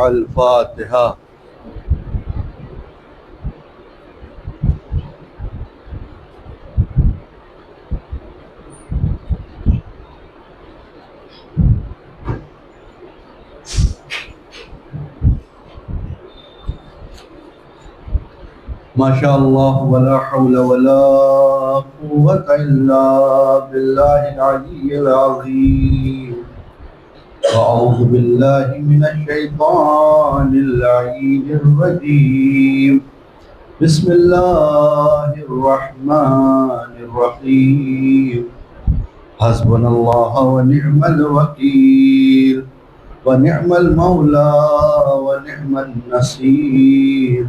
الفاتحہ۔ ماشاء اللہ ولا حول ولا قوة الا باللہ العلی العظیم۔ اعوذ باللہ من الشیطان اللعین الرجیم۔ بسم اللہ الرحمن الرحیم۔ حسبنا اللہ ونعم الوکیل ونعم المولا ونعم النصیر۔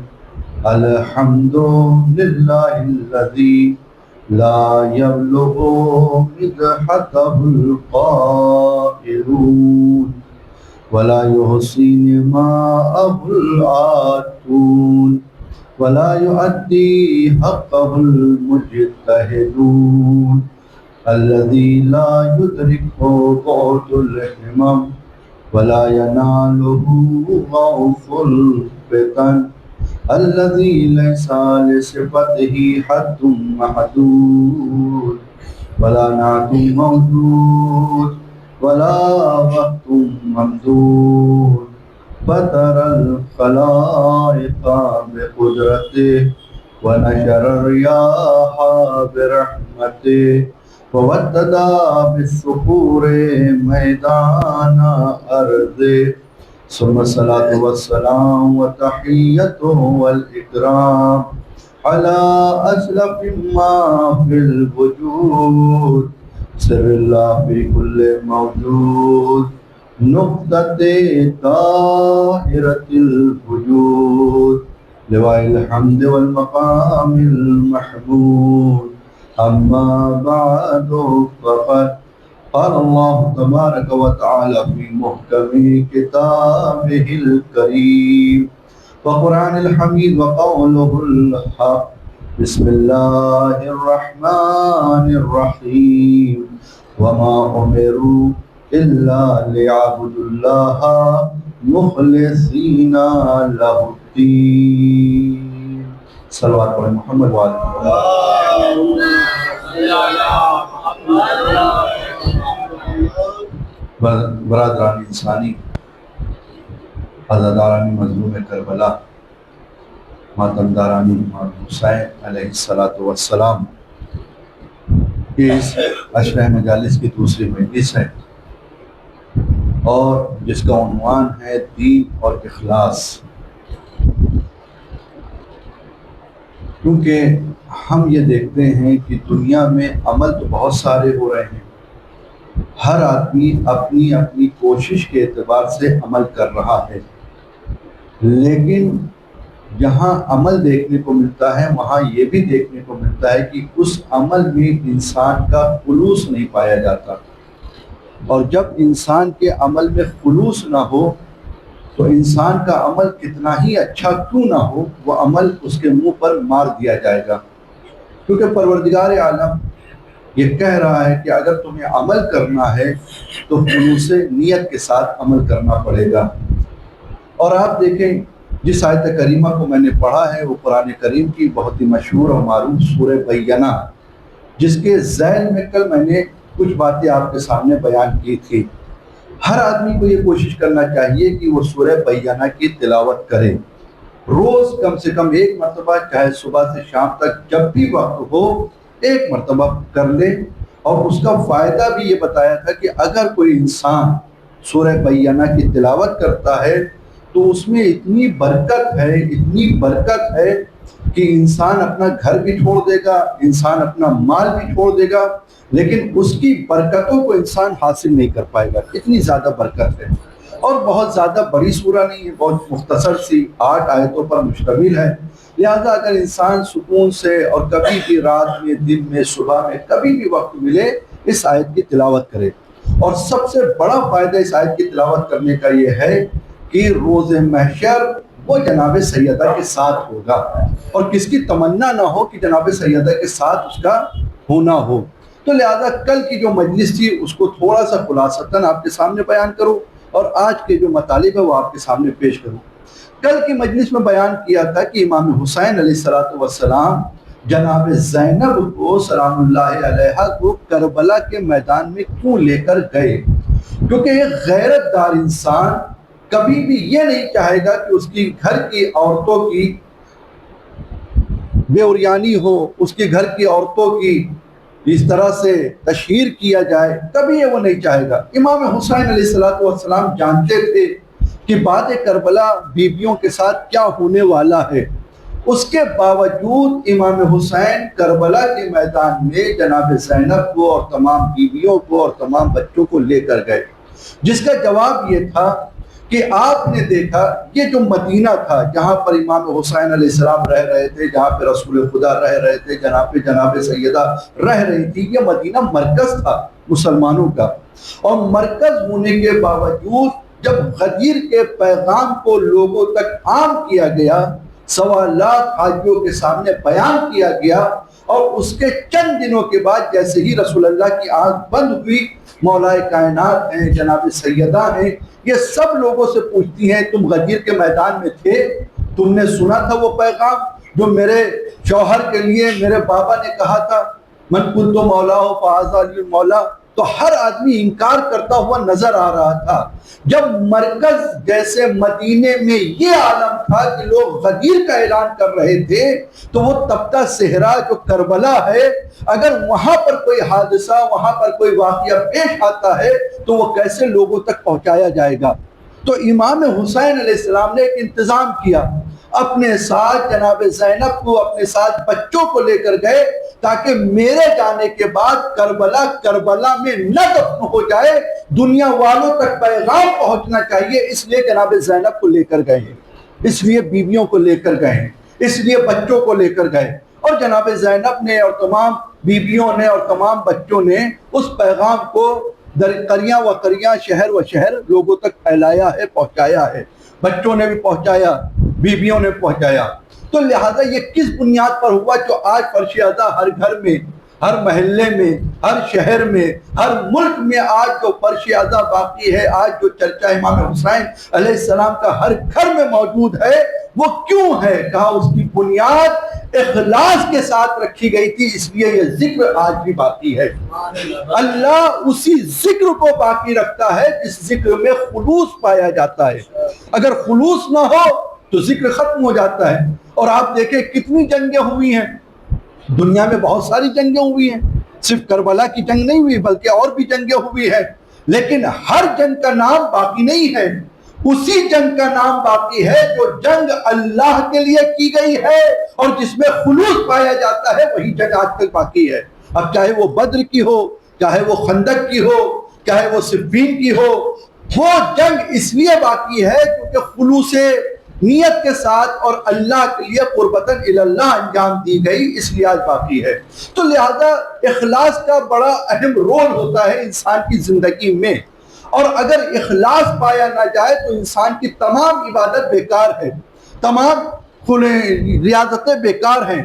الحمد للہ الذی لا یبلغ مدحته القائلون ولا يحصي نماءه العاتون ولا يؤدي حقه المجتهدون الذي لا يدركه بعد الهمم ولا يناله غوث الفتن الذي ليس لصفته حد محدود ولا نعت موجود ولا وقت ممدود فترى الخلائق بقدرته ونشر الرياح برحمته وودد بالصخور ميدان أرضه ثم الصلاة والسلام وتحيته والإكرام على أشرف ما في الوجود سر الله في كل موجود نقطة طاهرة الوجود لواء الحمد والمقام المحمود أما بعد فقد قال الله تبارك وتعالى في محكم كتابه الكريم وقرآن الحميد وقوله الحق بسم الله الرحمن الرحيم وما أمروا إلا ليعبدوا الله مخلصين له الدين صلوات على محمد وعلى برادران انسانی، عزادارانی مظلوم کربلا، ماتمدارانی امام حسین علیہ السلام کی اس عشرہ مجالس کی دوسری مجلس ہے اور جس کا عنوان ہے دین اور اخلاص۔ کیونکہ ہم یہ دیکھتے ہیں کہ دنیا میں عمل تو بہت سارے ہو رہے ہیں، ہر آدمی اپنی اپنی کوشش کے اعتبار سے عمل کر رہا ہے، لیکن جہاں عمل دیکھنے کو ملتا ہے وہاں یہ بھی دیکھنے کو ملتا ہے کہ اس عمل میں انسان کا خلوص نہیں پایا جاتا، اور جب انسان کے عمل میں خلوص نہ ہو تو انسان کا عمل کتنا ہی اچھا کیوں نہ ہو وہ عمل اس کے منہ پر مار دیا جائے گا، کیونکہ پروردگار عالم یہ کہہ رہا ہے کہ اگر تمہیں عمل کرنا ہے تو خلوص نیت کے ساتھ عمل کرنا پڑے گا۔ اور آپ دیکھیں جس آیت کریمہ کو میں نے پڑھا ہے وہ قرآن کریم کی بہت ہی مشہور اور معروف سورہ بینہ، جس کے ذیل میں کل میں نے کچھ باتیں آپ کے سامنے بیان کی تھی۔ ہر آدمی کو یہ کوشش کرنا چاہیے کہ وہ سورہ بینہ کی تلاوت کرے، روز کم سے کم ایک مرتبہ، چاہے صبح سے شام تک جب بھی وقت ہو ایک مرتبہ کر لے۔ اور اس کا فائدہ بھی یہ بتایا تھا کہ اگر کوئی انسان سورہ بینہ کی تلاوت کرتا ہے تو اس میں اتنی برکت ہے کہ انسان اپنا گھر بھی چھوڑ دے گا، انسان اپنا مال بھی چھوڑ دے گا، لیکن اس کی برکتوں کو انسان حاصل نہیں کر پائے گا، اتنی زیادہ برکت ہے۔ اور بہت زیادہ بڑی سورہ نہیں ہے، بہت مختصر سی 8 آیتوں پر مشتمل ہے، لہذا اگر انسان سکون سے اور کبھی بھی رات میں، دن میں، صبح میں، کبھی بھی وقت ملے اس آیت کی تلاوت کرے۔ اور سب سے بڑا فائدہ اس آیت کی تلاوت کرنے کا یہ ہے کہ روز محشر وہ جناب سیدہ کے ساتھ ہوگا، اور کس کی تمنا نہ ہو کہ جناب سیدہ کے ساتھ اس کا ہونا ہو۔ تو لہذا کل کی جو مجلس تھی اس کو تھوڑا سا خلاصتاً آپ کے سامنے بیان کرو اور آج کے جو مطالب ہے وہ آپ کے سامنے پیش کروں۔ کل کی مجلس میں بیان کیا تھا کہ امام حسین علیہ السلام جناب زینب کو سلام اللہ علیہ کو کربلا کے میدان میں کیوں لے کر گئے؟ کیونکہ ایک غیرت دار انسان کبھی بھی یہ نہیں چاہے گا کہ اس کی گھر کی عورتوں کی بے اوریانی ہو، اس کے گھر کی عورتوں کی اس طرح سے تشہیر کیا جائے، کبھی یہ وہ نہیں چاہے گا۔ امام حسین علیہ السلام جانتے تھے کہ بعد کربلا بیویوں کے ساتھ کیا ہونے والا ہے، اس کے باوجود امام حسین کربلا کے میدان میں جناب زینب کو اور تمام بیویوں کو اور تمام بچوں کو لے کر گئے، جس کا جواب یہ تھا کہ آپ نے دیکھا یہ جو مدینہ تھا جہاں پر امام حسین علیہ السلام رہ رہے تھے، جہاں پہ رسول خدا رہ رہے تھے، جناب سیدہ رہ رہی تھی، یہ مدینہ مرکز تھا مسلمانوں کا، اور مرکز ہونے کے باوجود جب غدیر کے پیغام کو لوگوں تک عام کیا گیا، 1.25 لاکھ حاجیوں کے سامنے بیان کیا گیا، اور اس کے چند دنوں کے بعد جیسے ہی رسول اللہ کی آنکھ بند ہوئی، مولائے کائنات ہیں، جناب سیدہ ہیں، یہ سب لوگوں سے پوچھتی ہیں تم غدیر کے میدان میں تھے، تم نے سنا تھا وہ پیغام جو میرے شوہر کے لیے میرے بابا نے کہا تھا، من کنت مولا فہذا علی المولا؟ تو ہر آدمی انکار کرتا ہوا نظر آ رہا تھا۔ جب مرکز جیسے مدینے میں یہ عالم تھا کہ لوگ غدیر کا اعلان کر رہے تھے، تو وہ تبتہ صحرا جو کربلا ہے، اگر وہاں پر کوئی حادثہ، وہاں پر کوئی واقعہ پیش آتا ہے تو وہ کیسے لوگوں تک پہنچایا جائے گا؟ تو امام حسین علیہ السلام نے ایک انتظام کیا، اپنے ساتھ جناب زینب کو، اپنے ساتھ بچوں کو لے کر گئے، تاکہ میرے جانے کے بعد کربلا میں نہ دفن ہو جائے، دنیا والوں تک پیغام پہنچنا چاہیے، اس لیے جناب زینب کو لے کر گئے ہیں، اس لیے بیویوں کو لے کر گئے ہیں، اس لیے بچوں کو لے کر گئے، اور جناب زینب نے اور تمام بیویوں نے اور تمام بچوں نے اس پیغام کو در قریاں و قریاں، شہر و شہر لوگوں تک پھیلایا ہے، پہنچایا ہے، بچوں نے بھی پہنچایا، بیویوں نے پہنچایا۔ تو لہذا یہ کس بنیاد پر ہوا جو آج فرش ازا ہر گھر میں، ہر محلے میں، ہر شہر میں، ہر ملک میں آج جو فرش ازا باقی ہے، آج جو چرچا امام حسین علیہ السلام کا ہر گھر میں موجود ہے، وہ کیوں ہے؟ کہا اس کی بنیاد اخلاص کے ساتھ رکھی گئی تھی، اس لیے یہ ذکر آج بھی باقی ہے۔ اللہ اسی ذکر کو باقی رکھتا ہے جس ذکر میں خلوص پایا جاتا ہے، اگر خلوص نہ ہو تو ذکر ختم ہو جاتا ہے۔ اور آپ دیکھیں کتنی جنگیں ہوئی ہیں دنیا میں، بہت ساری جنگیں ہوئی ہیں، صرف کربلا کی جنگ نہیں ہوئی بلکہ اور بھی جنگیں ہوئی ہیں، لیکن ہر جنگ کا نام باقی نہیں ہے، اسی جنگ کا نام باقی ہے جو جنگ اللہ کے لیے کی گئی ہے اور جس میں خلوص پایا جاتا ہے، وہی جنگ آج تک باقی ہے۔ اب چاہے وہ بدر کی ہو، چاہے وہ خندق کی ہو، چاہے وہ صفین کی ہو، وہ جنگ اس لیے باقی ہے کیونکہ خلوص نیت کے ساتھ اور اللہ کے لیے قربتاً اللہ انجام دی گئی، اس لیے آج باقی ہے۔ تو لہذا اخلاص کا بڑا اہم رول ہوتا ہے انسان کی زندگی میں، اور اگر اخلاص پایا نہ جائے تو انسان کی تمام عبادت بیکار ہے، تمام ریاضتیں بیکار ہیں،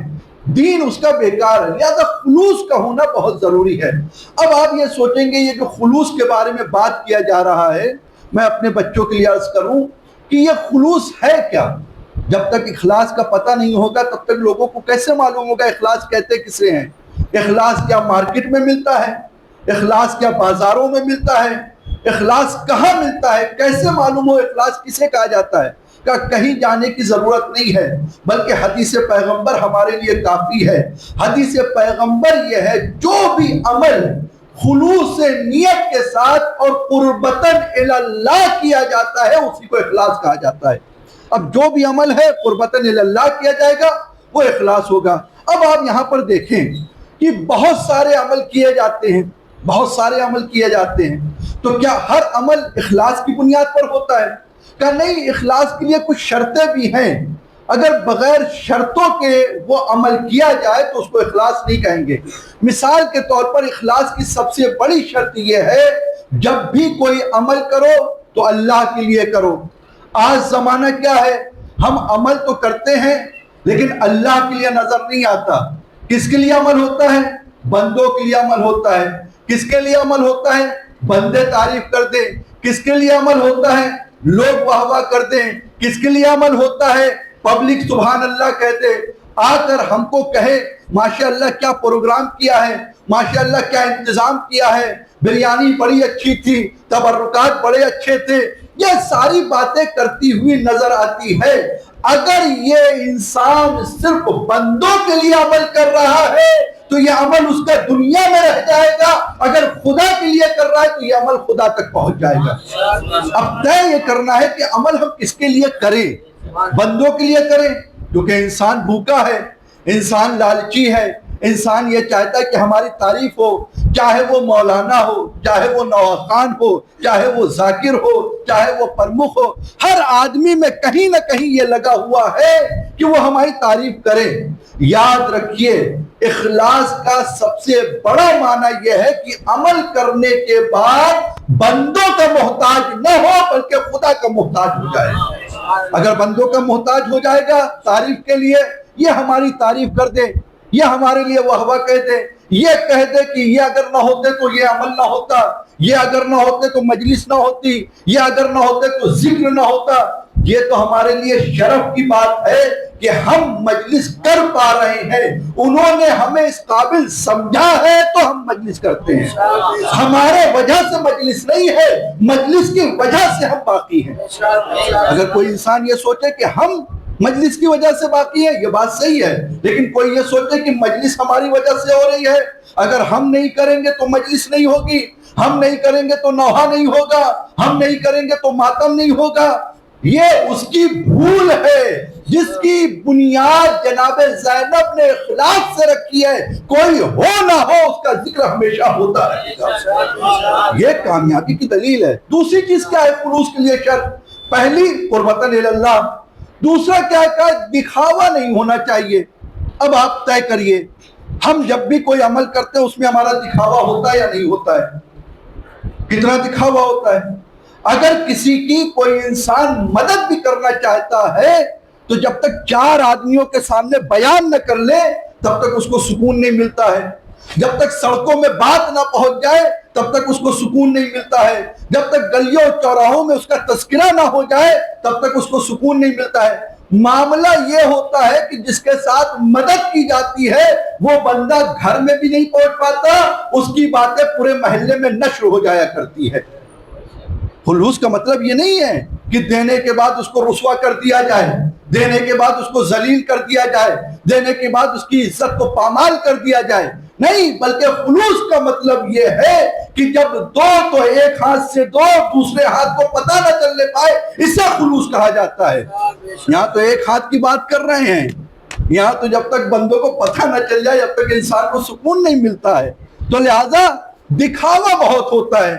دین اس کا بیکار ہے، لہذا خلوص کا ہونا بہت ضروری ہے۔ اب آپ یہ سوچیں گے یہ جو خلوص کے بارے میں بات کیا جا رہا ہے، میں اپنے بچوں کے لیے عرض کروں کہ یہ خلوص ہے کیا؟ جب تک اخلاص کا پتہ نہیں ہوگا تب تک لوگوں کو کیسے معلوم ہوگا اخلاص کہتے کسے ہیں؟ اخلاص کیا مارکیٹ میں ملتا ہے؟ اخلاص کیا بازاروں میں ملتا ہے؟ اخلاص کہاں ملتا ہے؟ کیسے معلوم ہو اخلاص کسے کہا جاتا ہے؟ کہ کہیں جانے کی ضرورت نہیں ہے، بلکہ حدیث پیغمبر ہمارے لیے کافی ہے۔ حدیث پیغمبر یہ ہے جو بھی عمل خلوص نیت کے ساتھ اور قربتاً اللہ کیا جاتا ہے اسی کو اخلاص کہا جاتا ہے۔ اب جو بھی عمل ہے قربتاً اللہ کیا جائے گا وہ اخلاص ہوگا۔ اب آپ یہاں پر دیکھیں کہ بہت سارے عمل کیے جاتے ہیں، بہت سارے عمل کیے جاتے ہیں، تو کیا ہر عمل اخلاص کی بنیاد پر ہوتا ہے؟ کہ نہیں، اخلاص کے لیے کچھ شرطیں بھی ہیں، اگر بغیر شرطوں کے وہ عمل کیا جائے تو اس کو اخلاص نہیں کہیں گے۔ مثال کے طور پر اخلاص کی سب سے بڑی شرط یہ ہے جب بھی کوئی عمل کرو تو اللہ کے لیے کرو۔ آج زمانہ کیا ہے، ہم عمل تو کرتے ہیں لیکن اللہ کے لیے نظر نہیں آتا۔ کس کے لیے عمل ہوتا ہے؟ بندوں کے لیے عمل ہوتا ہے۔ کس کے لیے عمل ہوتا ہے؟ بندے تعریف کر دیں، کس کے لیے عمل ہوتا ہے؟ لوگ واہ واہ کرتے ہیں. کس کے لیے عمل ہوتا ہے؟ پبلک سبحان اللہ کہتے. آ کر ہم کو کہے ماشاء اللہ کیا پروگرام کیا ہے، ماشاء اللہ کیا انتظام کیا ہے، بریانی بڑی اچھی تھی، تبرکات بڑے اچھے تھے، یہ ساری باتیں کرتی ہوئی نظر آتی ہے. اگر یہ انسان صرف بندوں کے لیے عمل کر رہا ہے تو یہ عمل اس کا دنیا میں رہ جائے گا. اگر خدا کے لیے کر رہا ہے تو یہ عمل خدا تک پہنچ جائے گا. اب طے یہ کرنا ہے کہ عمل ہم کس کے لیے کریں. بندوں کے لیے کریں کیونکہ انسان بھوکا ہے، انسان لالچی ہے، انسان یہ چاہتا ہے کہ ہماری تعریف ہو، چاہے وہ مولانا ہو، چاہے وہ نوح خان ہو، چاہے وہ ذاکر ہو، چاہے وہ پرمخ ہو. ہر آدمی میں کہیں نہ کہیں یہ لگا ہوا ہے کہ وہ ہماری تعریف کرے. یاد رکھیے اخلاص کا سب سے بڑا معنی یہ ہے کہ عمل کرنے کے بعد بندوں کا محتاج نہ ہو بلکہ خدا کا محتاج ہو جائے. اگر بندوں کا محتاج ہو جائے گا تعریف کے لیے، یہ ہماری تعریف کر دے، یہ ہمارے لیے واہ واہ کہہ دے، یہ کہہ دے کہ یہ اگر نہ ہوتے تو یہ عمل نہ ہوتا، یہ اگر نہ ہوتے تو مجلس نہ ہوتی، یہ اگر نہ ہوتے تو ذکر نہ ہوتا. یہ تو ہمارے لیے شرف کی بات ہے کہ ہم مجلس کر پا رہے ہیں. انہوں نے ہمیں اس قابل سمجھا ہے تو ہم مجلس کرتے ہیں. ہمارے وجہ سے مجلس نہیں ہے، مجلس کی وجہ سے ہم باقی ہیں. اگر کوئی انسان یہ سوچے کہ ہم مجلس کی وجہ سے باقی ہے، یہ بات صحیح ہے، لیکن کوئی یہ سوچے کہ مجلس ہماری وجہ سے ہو رہی ہے، اگر ہم نہیں کریں گے تو مجلس نہیں ہوگی، ہم نہیں کریں گے تو نوحہ نہیں ہوگا، ہم نہیں کریں گے تو ماتم نہیں ہوگا. یہ اس کی بھول ہے جس کی بنیاد جناب زینب نے اخلاص سے رکھی ہے. کوئی ہو نہ ہو اس کا ذکر ہمیشہ ہوتا رہے گا. یہ کامیابی کی دلیل ہے. دوسری چیز کیا ہے خلوص کے لیے شرط؟ پہلی قربتاً اللہ، دوسرا کیا ہے دکھاوا نہیں ہونا چاہیے. اب آپ طے کریے ہم جب بھی کوئی عمل کرتے ہیں اس میں ہمارا دکھاوا ہوتا ہے یا نہیں ہوتا ہے؟ کتنا دکھاوا ہوتا ہے؟ اگر کسی کی کوئی انسان مدد بھی کرنا چاہتا ہے تو جب تک 4 آدمیوں کے سامنے بیان نہ کر لے تب تک اس کو سکون نہیں ملتا ہے. جب تک سڑکوں میں بات نہ پہنچ جائے تب تک اس کو سکون نہیں ملتا ہے. جب تک گلیوں چوراہوں میں اس کا تذکرہ نہ ہو جائے تب تک اس کو سکون نہیں ملتا ہے. معاملہ یہ ہوتا ہے کہ جس کے ساتھ مدد کی جاتی ہے وہ بندہ گھر میں بھی نہیں پہنچ پاتا، اس کی باتیں پورے محلے میں نشر ہو جایا کرتی ہے. خلوص کا مطلب یہ نہیں ہے کہ دینے کے بعد اس کو رسوا کر دیا جائے، دینے کے بعد اس کو ذلیل کر دیا جائے، دینے کے بعد اس کی عزت کو پامال کر دیا جائے. نہیں، بلکہ خلوص کا مطلب یہ ہے کہ جب دو تو ایک ہاتھ سے دو، دوسرے ہاتھ کو پتہ نہ چلنے پائے، اسے خلوص کہا جاتا ہے. یہاں تو ایک ہاتھ کی بات کر رہے ہیں، یہاں تو جب تک بندوں کو پتہ نہ چل جائے جب تک انسان کو سکون نہیں ملتا ہے. تو لہذا دکھاوا بہت ہوتا ہے.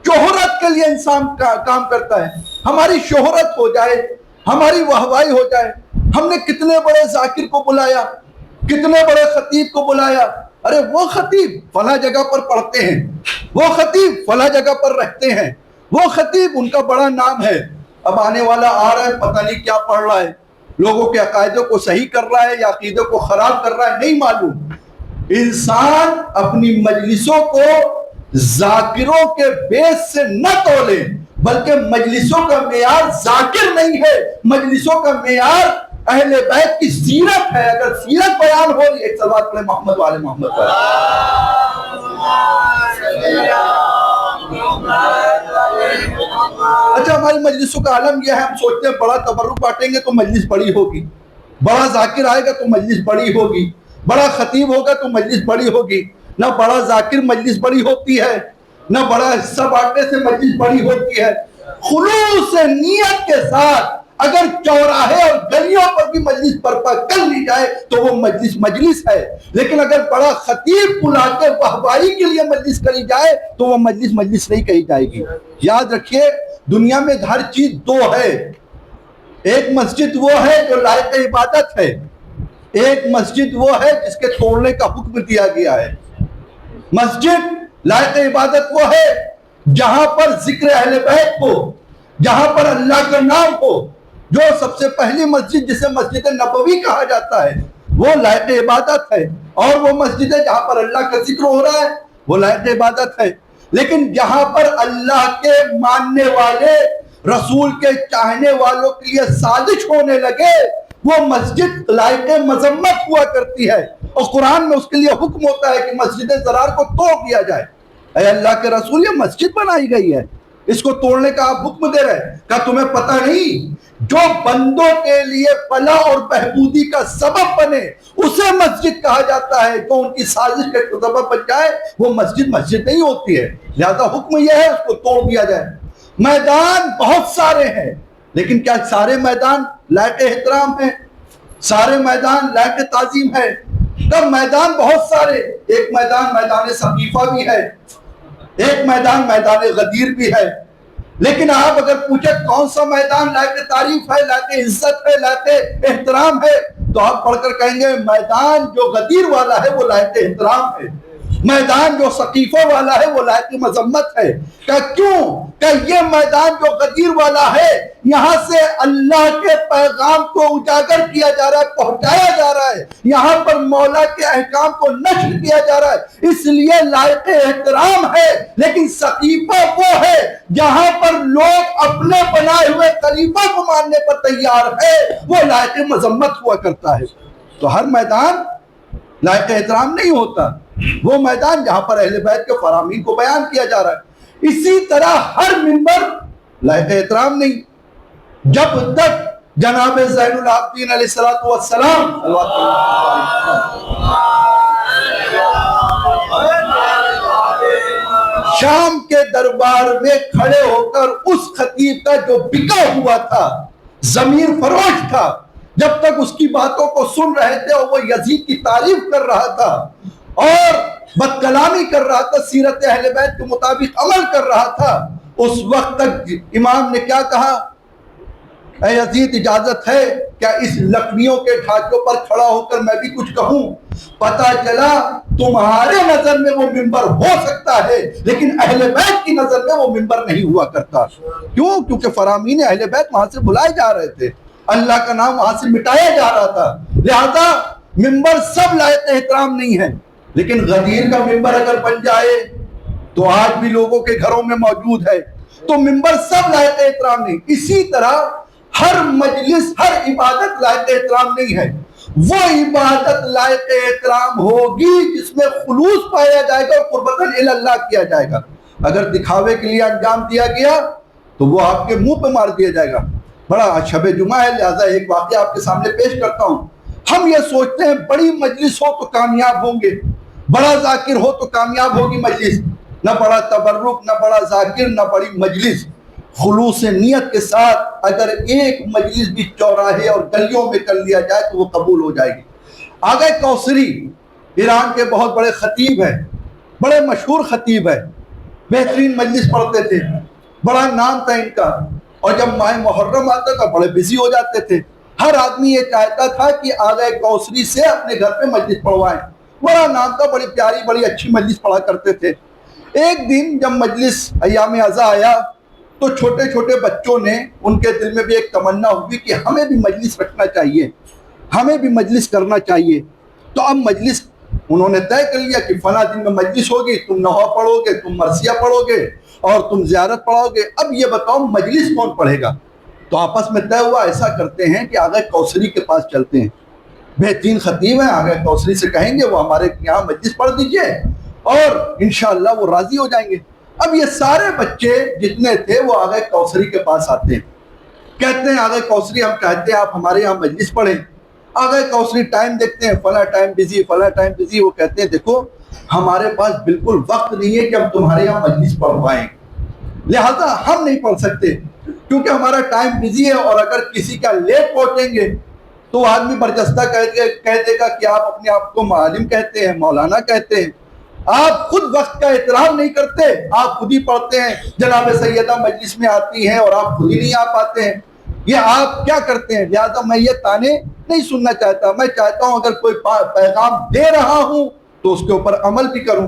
شہرت کے لیے انسان کام کرتا ہے. ہماری شہرت ہو جائے، ہماری واہوائی ہو جائے. ہم نے کتنے بڑے ذاکر کو بلایا، کتنے بڑے خطیب کو بلایا. ارے وہ خطیب فلاں جگہ پر پڑھتے ہیں، وہ خطیب فلاں جگہ پر رہتے ہیں، وہ خطیب ان کا بڑا نام ہے. اب آنے والا آ رہا ہے پتہ نہیں کیا پڑھ رہا ہے، لوگوں کے عقائدوں کو صحیح کر رہا ہے یا عقیدوں کو خراب کر رہا ہے، نہیں معلوم. انسان اپنی مجلسوں کو ذاکروں کے بیس سے نہ تولے، بلکہ مجلسوں کا معیار ذاکر نہیں ہے، مجلسوں کا معیار اہل بیت کی سیرت ہے. اگر سیرت بیان ہو رہی ہے، ایک صلوات پڑھیں محمد والے محمد پر. اچھا، ہماری مجلسوں کا عالم یہ ہے، ہم سوچتے ہیں بڑا تبرک بانٹیں گے تو مجلس بڑی ہوگی، بڑا ذاکر آئے گا تو مجلس بڑی ہوگی، بڑا خطیب ہوگا تو مجلس بڑی ہوگی. نہ بڑا ذاکر مجلس بڑی ہوتی ہے، نہ بڑا حصہ بانٹنے سے مجلس بڑی ہوتی ہے. خلوص نیت کے ساتھ اگر چوراہے اور گلیوں پر بھی مجلس برپا کر لی جائے تو وہ مجلس ہے. لیکن اگر بڑا خطیب بلا کے واہوائی کے لیے مجلس کری جائے تو وہ مجلس نہیں کہی جائے گی. یاد رکھیے دنیا میں ہر چیز 2 ہے. ایک مسجد وہ ہے جو لائق عبادت ہے، ایک مسجد وہ ہے جس کے توڑنے کا حکم دیا گیا ہے. مسجد لائق عبادت وہ ہے جہاں پر ذکر اہل بیت ہو، جہاں پر اللہ کا نام ہو. جو سب سے پہلی مسجد جسے مسجد نبوی کہا جاتا ہے وہ لائق عبادت ہے، اور وہ مسجد ہے جہاں پر اللہ کا ذکر ہو رہا ہے وہ لائق عبادت ہے. لیکن جہاں پر اللہ کے ماننے والے، رسول کے چاہنے والوں کے لیے سازش ہونے لگے، وہ مسجد لائق مذمت ہوا کرتی ہے، اور قرآن میں اس کے لیے حکم ہوتا ہے کہ مسجد ضرار کو توڑ دیا جائے۔ اے اللہ کے رسول، یہ مسجد بنائی گئی ہے، اس کو توڑنے کا آپ حکم دے رہے ہیں، کیا تمہیں پتہ نہیں جو بندوں کے لیے فلاح اور بہبودی کا سبب بنے اسے مسجد کہا جاتا ہے، جو ان کی سازش کے سبب بن جائے وہ مسجد نہیں ہوتی ہے۔ لہذا حکم یہ ہے اس کو توڑ دیا جائے۔ میدان بہت سارے ہیں، لیکن کیا سارے میدان لائق احترام ہیں؟ سارے میدان لائق تعظیم ہے؟ تب میدان بہت سارے، ایک میدان ثقیفہ بھی ہے، ایک میدان غدیر بھی ہے، لیکن آپ اگر پوچھیں کون سا میدان لائق تعریف ہے، لائق عزت ہے، لائق احترام ہے، تو آپ پڑھ کر کہیں گے میدان جو غدیر والا ہے وہ لائق احترام ہے، میدان جو ثقیفہ والا ہے وہ لائق مذمت ہے۔ کیوں کہ یہ میدان جو غدیر والا ہے، یہاں سے اللہ کے پیغام کو اجاگر کیا جا رہا ہے، پہنچایا جا رہا ہے، یہاں پر مولا کے احکام کو نشر کیا جا رہا ہے، اس لیے لائق احترام ہے۔ لیکن ثقیفہ وہ ہے جہاں پر لوگ اپنے بنائے ہوئے خلیفہ کو ماننے پر تیار ہے، وہ لائق مذمت ہوا کرتا ہے۔ تو ہر میدان لائق احترام نہیں ہوتا، وہ میدان جہاں پر اہل بیت کے فرامین کو بیان کیا جا رہا ہے۔ اسی طرح ہر منبر لائق احترام نہیں، جب تک جناب زین العابدین علیہ السلام شام کے دربار میں کھڑے ہو کر اس خطیب کا جو بکا ہوا تھا، ضمیر فروش تھا، جب تک اس کی باتوں کو سن رہے تھے اور وہ یزید کی تعریف کر رہا تھا اور بد کلامی کر رہا تھا، سیرت اہل بیت کے مطابق عمل کر رہا تھا، اس وقت تک امام نے کیا کہا؟ اے یزید اجازت ہے کیا اس لکڑیوں کے ڈھانچوں پر کھڑا ہو کر میں بھی کچھ کہوں؟ پتہ چلا تمہارے نظر میں وہ منبر ہو سکتا ہے، لیکن اہل بیت کی نظر میں وہ منبر نہیں ہوا کرتا۔ کیوں؟ کیونکہ فرامین اہل بیت وہاں سے بلائے جا رہے تھے، اللہ کا نام وہاں سے مٹایا جا رہا تھا، لہذا منبر سب لائق احترام نہیں ہے۔ لیکن غدیر کا منبر اگر بن جائے تو آج بھی لوگوں کے گھروں میں موجود ہے، تو منبر سب لائق احترام نہیں۔ اسی طرح ہر مجلس، ہر عبادت لائق احترام نہیں ہے، وہ عبادت لائق احترام ہوگی جس میں خلوص پایا جائے گا اور قربتاً الی اللہ کیا جائے گا۔ اگر دکھاوے کے لیے انجام دیا گیا تو وہ آپ کے منہ پہ مار دیا جائے گا۔ بڑا شب جمعہ ہے، لہذا ایک واقعہ آپ کے سامنے پیش کرتا ہوں۔ ہم یہ سوچتے ہیں بڑی مجلس ہو تو کامیاب ہوں گے، بڑا ذاکر ہو تو کامیاب ہوگی مجلس، نہ بڑا تبرک، نہ بڑا ذاکر، نہ بڑی مجلس۔ خلوص نیت کے ساتھ اگر ایک مجلس بھی چوراہے اور گلیوں میں کر لیا جائے تو وہ قبول ہو جائے گی۔ آغا کوثری ایران کے بہت بڑے خطیب ہیں، بڑے مشہور خطیب ہیں، بہترین مجلس پڑھتے تھے، بڑا نام تھا ان کا، اور جب ماہ محرم آتا تھا بڑے بزی ہو جاتے تھے۔ ہر آدمی یہ چاہتا تھا کہ آغا کوثری سے اپنے گھر پہ مجلس پڑھوائیں، بڑا نام تھا، بڑی پیاری بڑی اچھی مجلس پڑھا کرتے تھے۔ ایک دن جب مجلس ایام عزا آیا تو چھوٹے چھوٹے بچوں نے، ان کے دل میں بھی ایک تمنا ہوئی کہ ہمیں بھی مجلس رکھنا چاہیے، ہمیں بھی مجلس کرنا چاہیے۔ تو اب مجلس انہوں نے طے کر لیا کہ فلاں دن میں مجلس ہوگی، تم نوحہ پڑھو گے، تم مرثیہ پڑھو گے اور تم زیارت پڑھو گے۔ اب یہ بتاؤ مجلس کون پڑھے گا؟ تو آپس میں طے ہوا ایسا کرتے ہیں کہ آغا کوثری کے پاس چلتے ہیں، بہترین خطیب ہیں، آغا کوثری سے کہیں گے وہ ہمارے یہاں مجلس پڑھ دیجئے اور انشاءاللہ وہ راضی ہو جائیں گے۔ اب یہ سارے بچے جتنے تھے وہ آغا کوثری کے پاس آتے ہیں، کہتے ہیں آغا کوثری ہم چاہتے ہیں آپ ہمارے یہاں مجلس پڑھیں۔ آغا کوثری ٹائم دیکھتے ہیں، فلاں ٹائم بزی، فلاں ٹائم بزی۔ وہ کہتے ہیں دیکھو ہمارے پاس بالکل وقت نہیں ہے کہ ہم تمہارے یہاں مجلس پڑھوائیں، لہذا ہم نہیں پڑھ سکتے کیونکہ ہمارا ٹائم بزی ہے، اور اگر کسی کا لیٹ پہنچیں گے تو آدمی برجستہ کہہ دے گا کہ آپ اپنے آپ کو معلم کہتے ہیں، مولانا کہتے ہیں، آپ خود وقت کا احترام نہیں کرتے، آپ خود ہی پڑھتے ہیں، جناب سیدہ مجلس میں آتی ہیں اور آپ خود ہی نہیں آ پاتے ہیں، یہ آپ کیا کرتے ہیں؟ لہذا میں یہ تانے نہیں سننا چاہتا، میں چاہتا ہوں اگر کوئی پیغام دے رہا ہوں تو اس کے اوپر عمل بھی کروں۔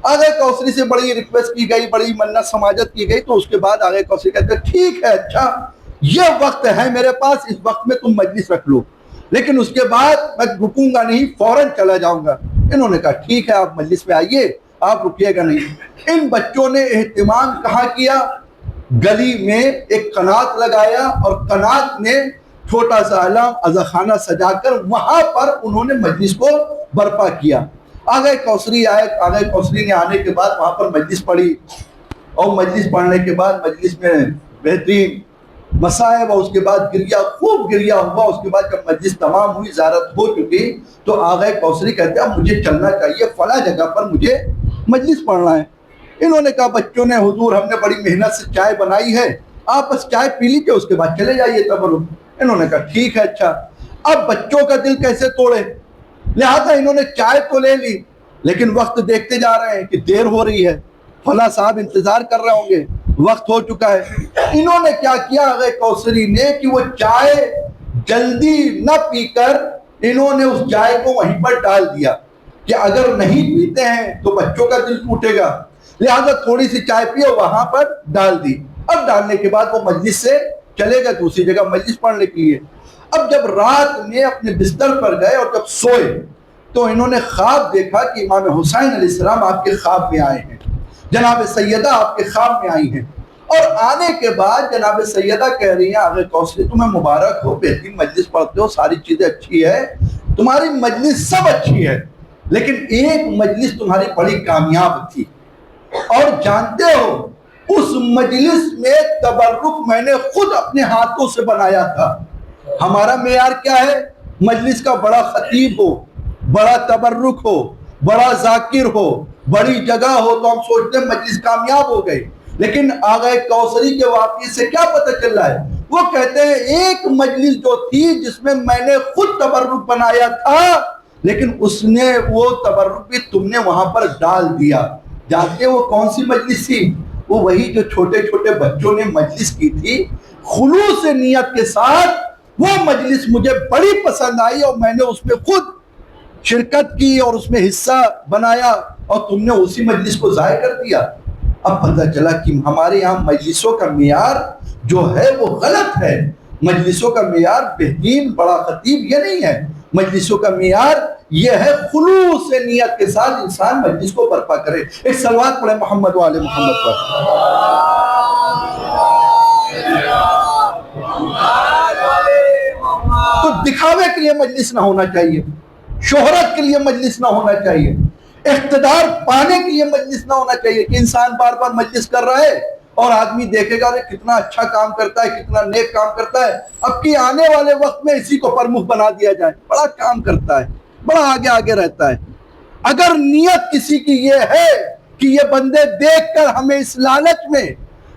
آغا کوثری سے بڑی ریکویسٹ کی گئی، بڑی منت سماجت کی گئی، تو اس کے بعد آغا کوثری کہتے ہیں ٹھیک ہے، اچھا یہ وقت ہے میرے پاس، اس وقت میں تم مجلس رکھ لو، لیکن اس کے بعد میں رکوں گا نہیں، فوراً چلا جاؤں گا۔ انہوں نے کہا ٹھیک ہے آپ مجلس میں آئیے، آپ رکیے گا نہیں۔ ان بچوں نے اہتمام کہاں کیا؟ گلی میں ایک قنات لگایا اور قنات میں چھوٹا سا عزا خانہ سجا کر وہاں پر انہوں نے مجلس کو برپا کیا۔ آگئے کوثری آئے، آگئے کوثری نے آنے کے بعد وہاں پر مجلس پڑھی، اور مجلس پڑھنے کے بعد مجلس میں بہترین مصائب اور اس کے بعد گریہ، خوب گریہ ہوا۔ اس کے بعد جب مجلس تمام ہوئی، زیارت ہو چکی، تو آگئے کوثری کہتے ہیں مجھے چلنا چاہیے، فلاں جگہ پر مجھے مجلس پڑھنا ہے۔ انہوں نے کہا بچوں نے حضور ہم نے بڑی محنت سے چائے بنائی ہے، آپ بس چائے پی لیجیے، اس کے بعد چلے جائیے تبرک۔ انہوں نے کہا ٹھیک ہے اچھا۔ اب بچوں کا دل کیسے توڑے، لہذا انہوں نے چائے تو لے لی، لیکن وقت دیکھتے جا رہے ہیں کہ دیر ہو رہی ہے، فلاں صاحب انتظار کر رہے ہوں گے، وقت ہو چکا ہے۔ انہوں نے کیا کیا آغا کوثری نے کہ وہ چائے جلدی نہ پی کر انہوں نے اس چائے کو وہیں پر ڈال دیا کہ اگر نہیں پیتے ہیں تو بچوں کا دل ٹوٹے گا، لہذا تھوڑی سی چائے پیے وہاں پر ڈال دی۔ اب ڈالنے کے بعد وہ مجلس سے چلے گئے دوسری جگہ مجلس پڑھنے کے لیے۔ اب جب رات میں اپنے بستر پر گئے اور جب سوئے تو انہوں نے خواب دیکھا کہ امام حسین علیہ السلام آپ کے خواب میں آئے ہیں، جناب سیدہ آپ کے خواب میں آئی ہیں، اور آنے کے بعد جناب سیدہ کہہ رہی ہیں آغا کوثری تمہیں مبارک ہو، بہترین مجلس پڑھتے ہو، ساری چیزیں اچھی ہے، تمہاری مجلس سب اچھی ہے، لیکن ایک مجلس تمہاری بڑی کامیاب تھی، اور جانتے ہو اس مجلس میں تبرک میں نے خود اپنے ہاتھوں سے بنایا تھا۔ ہمارا معیار کیا ہے؟ مجلس کا بڑا خطیب ہو، بڑا تبرک ہو، بڑا ذاکر ہو، بڑی جگہ ہو تو ہم سوچتے ہیں مجلس کامیاب ہو گئی، لیکن آغا کوثری کے واقعے سے کیا پتہ چل رہا ہے؟ وہ کہتے ہیں ایک مجلس جو تھی جس میں میں نے خود تبرک بنایا تھا، لیکن اس نے وہ تبرک بھی تم نے وہاں پر ڈال دیا۔ جانتے ہیں وہ کون سی مجلس تھی؟ وہ وہی جو چھوٹے چھوٹے بچوں نے مجلس کی تھی، خلوص نیت کے ساتھ۔ وہ مجلس مجھے بڑی پسند آئی اور میں نے اس میں خود شرکت کی اور اس میں حصہ بنایا، اور تم نے اسی مجلس کو ضائع کر دیا۔ اب پتہ چلا کہ ہمارے یہاں مجلسوں کا معیار جو ہے وہ غلط ہے۔ مجلسوں کا معیار بہترین بڑا خطیب یہ نہیں ہے، مجلسوں کا معیار یہ ہے خلوص نیت کے ساتھ انسان مجلس کو برپا کرے۔ ایک صلوات پڑھے محمد و آل محمد پر۔ تو دکھاوے کے لیے مجلس نہ ہونا چاہیے، شہرت کے لیے مجلس نہ ہونا چاہیے، اقتدار پانے کے لیے مجلس نہ ہونا چاہیے کہ انسان بار بار مجلس کر رہا ہے اور آدمی دیکھے گا کتنا اچھا کام کرتا ہے، کتنا نیک کام کرتا ہے، اب کی آنے والے وقت میں اسی کو پرمکھ بنا دیا جائے، بڑا کام کرتا ہے، بڑا آگے آگے رہتا ہے۔ اگر نیت کسی کی یہ ہے کہ یہ بندے دیکھ کر ہمیں اس لالچ میں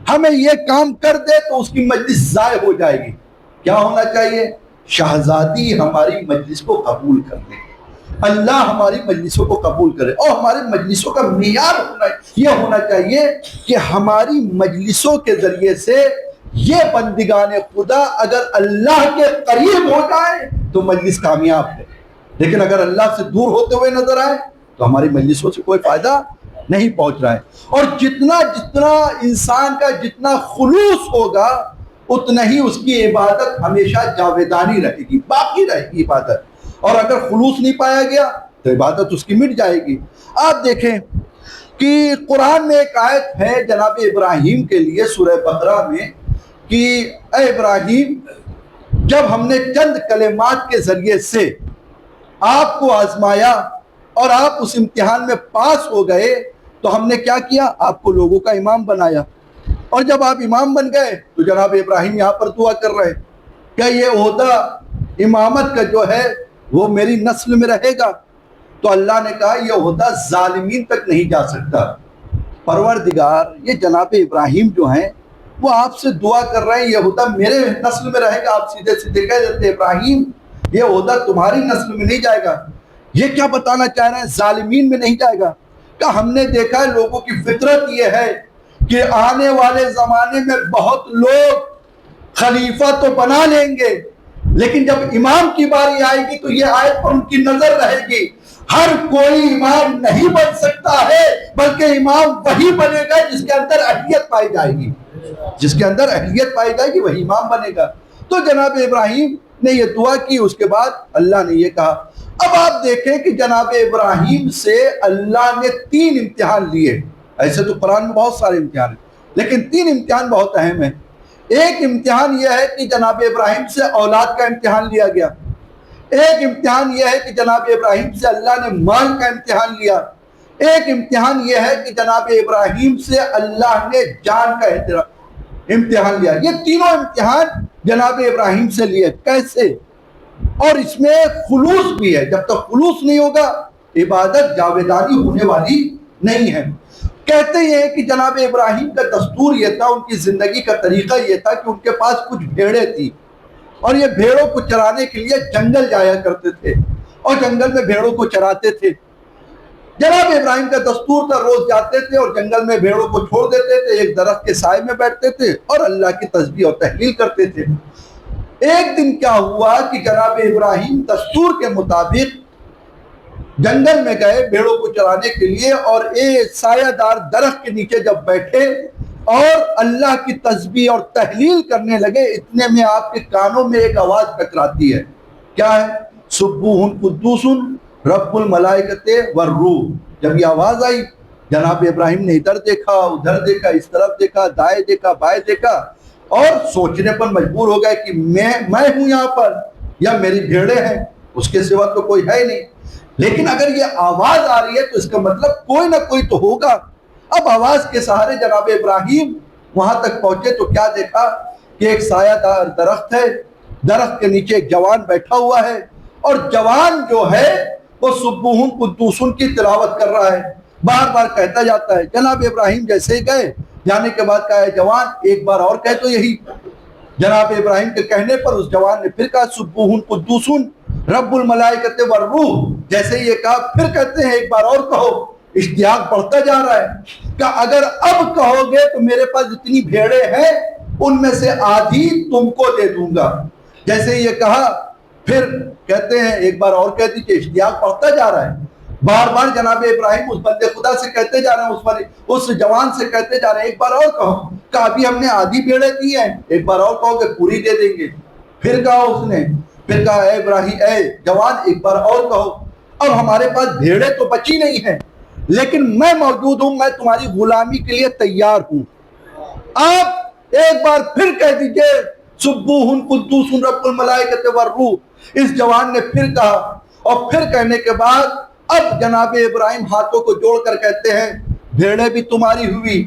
ہمیں یہ کام کر دے تو اس کی مجلس ضائع ہو جائے گی۔ کیا ہونا چاہیے؟ شہزادی ہماری مجلس کو قبول کر لے، اللہ ہماری مجلسوں کو قبول کرے، اور ہماری مجلسوں کا معیار یہ ہونا چاہیے کہ ہماری مجلسوں کے ذریعے سے یہ بندگان خدا اگر اللہ کے قریب ہو جائے تو مجلس کامیاب ہے، لیکن اگر اللہ سے دور ہوتے ہوئے نظر آئے تو ہماری مجلسوں سے کوئی فائدہ نہیں پہنچ رہا ہے۔ اور جتنا انسان کا جتنا خلوص ہوگا اتنا ہی اس کی عبادت ہمیشہ جاویدانی رہے گی، باقی رہے گی عبادت، اور اگر خلوص نہیں پایا گیا تو عبادت اس کی مٹ جائے گی۔ آپ دیکھیں کہ قرآن میں ایک آیت ہے جناب ابراہیم کے لیے سورہ بقرہ میں کہ اے ابراہیم، جب ہم نے چند کلمات کے ذریعے سے آپ کو آزمایا اور آپ اس امتحان میں پاس ہو گئے تو ہم نے کیا کیا؟ آپ کو لوگوں کا امام بنایا، اور جب آپ امام بن گئے تو جناب ابراہیم یہاں پر دعا کر رہے کہ یہ عہدہ امامت کا جو ہے وہ میری نسل میں رہے گا، تو اللہ نے کہا یہ عہدہ ظالمین تک نہیں جا سکتا۔ پروردگار، یہ جناب ابراہیم جو ہیں وہ آپ سے دعا کر رہے ہیں یہ عہدہ میرے نسل میں رہے گا، آپ سیدھے سیدھے کہہ دیتے ابراہیم یہ عہدہ تمہاری نسل میں نہیں جائے گا۔ یہ کیا بتانا چاہ رہے ہیں؟ ظالمین میں نہیں جائے گا۔ کہ ہم نے دیکھا ہے لوگوں کی فطرت یہ ہے کہ آنے والے زمانے میں بہت لوگ خلیفہ تو بنا لیں گے، لیکن جب امام کی باری آئے گی تو یہ آیت پر ان کی نظر رہے گی، ہر کوئی امام نہیں بن سکتا ہے، بلکہ امام وہی بنے گا جس کے اندر اہلیت پائی جائے گی، جس کے اندر اہلیت پائی جائے گی وہی امام بنے گا۔ تو جناب ابراہیم نے یہ دعا کی، اس کے بعد اللہ نے یہ کہا اب آپ دیکھیں کہ جناب ابراہیم سے اللہ نے 3 امتحان لیے. ایسے تو قرآن میں بہت سارے امتحان ہیں لیکن 3 امتحان بہت اہم ہیں. ایک امتحان یہ ہے کہ جناب ابراہیم سے اولاد کا امتحان لیا گیا. ایک امتحان یہ ہے کہ جناب ابراہیم سے اللہ نے مال کا امتحان لیا. ایک امتحان یہ ہے کہ جناب ابراہیم سے اللہ نے جان کا امتحان لیا. یہ تینوں امتحان جناب ابراہیم سے لیے. کیسے؟ اور اس میں خلوص بھی ہے. جب تک خلوص نہیں ہوگا عبادت جاویدانی ہونے والی نہیں ہے. کہتے ہیں کہ جناب ابراہیم کا دستور یہ تھا، ان کی زندگی کا طریقہ یہ تھا کہ ان کے پاس کچھ بھیڑیں تھی اور یہ بھیڑوں کو چرانے کے لیے جنگل جایا کرتے تھے اور جنگل میں بھیڑوں کو چراتے تھے. جناب ابراہیم کا دستور تھا، روز جاتے تھے اور جنگل میں بھیڑوں کو چھوڑ دیتے تھے، ایک درخت کے سائے میں بیٹھتے تھے اور اللہ کی تسبیح اور تحلیل کرتے تھے. ایک دن کیا ہوا کہ جناب ابراہیم دستور کے مطابق جنگل میں گئے بھیڑوں کو چرانے کے لیے اور ایک سایہ دار درخت کے نیچے جب بیٹھے اور اللہ کی تسبیح اور تحلیل کرنے لگے، اتنے میں آپ کے کانوں میں ایک آواز ٹکراتی ہے. کیا ہے؟ سبوح قدوس رب الملائکۃ والروح. جب یہ آواز آئی جناب ابراہیم نے ادھر دیکھا، ادھر دیکھا، اس طرف دیکھا، دائیں دیکھا، بائیں دیکھا اور سوچنے پر مجبور ہو گئے کہ میں ہوں یہاں پر یا میری بھیڑیں ہیں، اس کے سوا تو کوئی ہے نہیں. لیکن اگر یہ آواز آ رہی ہے تو اس کا مطلب کوئی نہ کوئی تو ہوگا. اب آواز کے سہارے جناب ابراہیم وہاں تک پہنچے تو کیا دیکھا کہ ایک سایہ دار درخت ہے، درخت کے نیچے ایک جوان بیٹھا ہوا ہے اور جوان جو ہے وہ سبوح قدوس کی تلاوت کر رہا ہے، بار بار کہتا جاتا ہے. جناب ابراہیم جیسے ہی گئے، جانے کے بعد کہا ہے جوان ایک بار اور کہہ تو یہی. جناب ابراہیم کے کہنے پر اس جوان نے پھر کہا سبوح قدوس رب الملائکۃ والروح. جیسے یہ کہا پھر کہتے ہیں ایک بار اور کہو. اشتیاق بڑھتا جا رہا ہے کہ اگر اب کہو گے تو میرے پاس جتنی بھیڑیں ہیں ان میں سے آدھی تم کو دے دوں گا. جیسے یہ کہا پھر کہتے ہیں ایک بار اور کہہ دیجیے. اشتیاق بڑھتا جا رہا ہے. بار بار جناب ابراہیم اس بندے خدا سے کہتے جا رہے ہیں، اس جوان سے کہتے جا رہے ہیں ایک بار اور کہو. کہا ابھی ہم نے آدھی بھیڑیں دی ہیں، ایک بار اور کہو گے پوری دے دیں گے. پھر کہا اس نے، پھر کہا اے ابراہیم، اے جوان ایک بار اور کہو. اب ہمارے پاس بھیڑیں تو بچی نہیں ہیں لیکن میں موجود ہوں، میں تمہاری غلامی کے لیے تیار ہوں. آپ ایک بار پھر کہہ دیجئے سبوح قدوس رب الملائکۃ والروح. اس جوان نے پھر کہا اور پھر کہنے کے بعد اب جناب ابراہیم ہاتھوں کو جوڑ کر کہتے ہیں بھیڑیں بھی تمہاری ہوئی،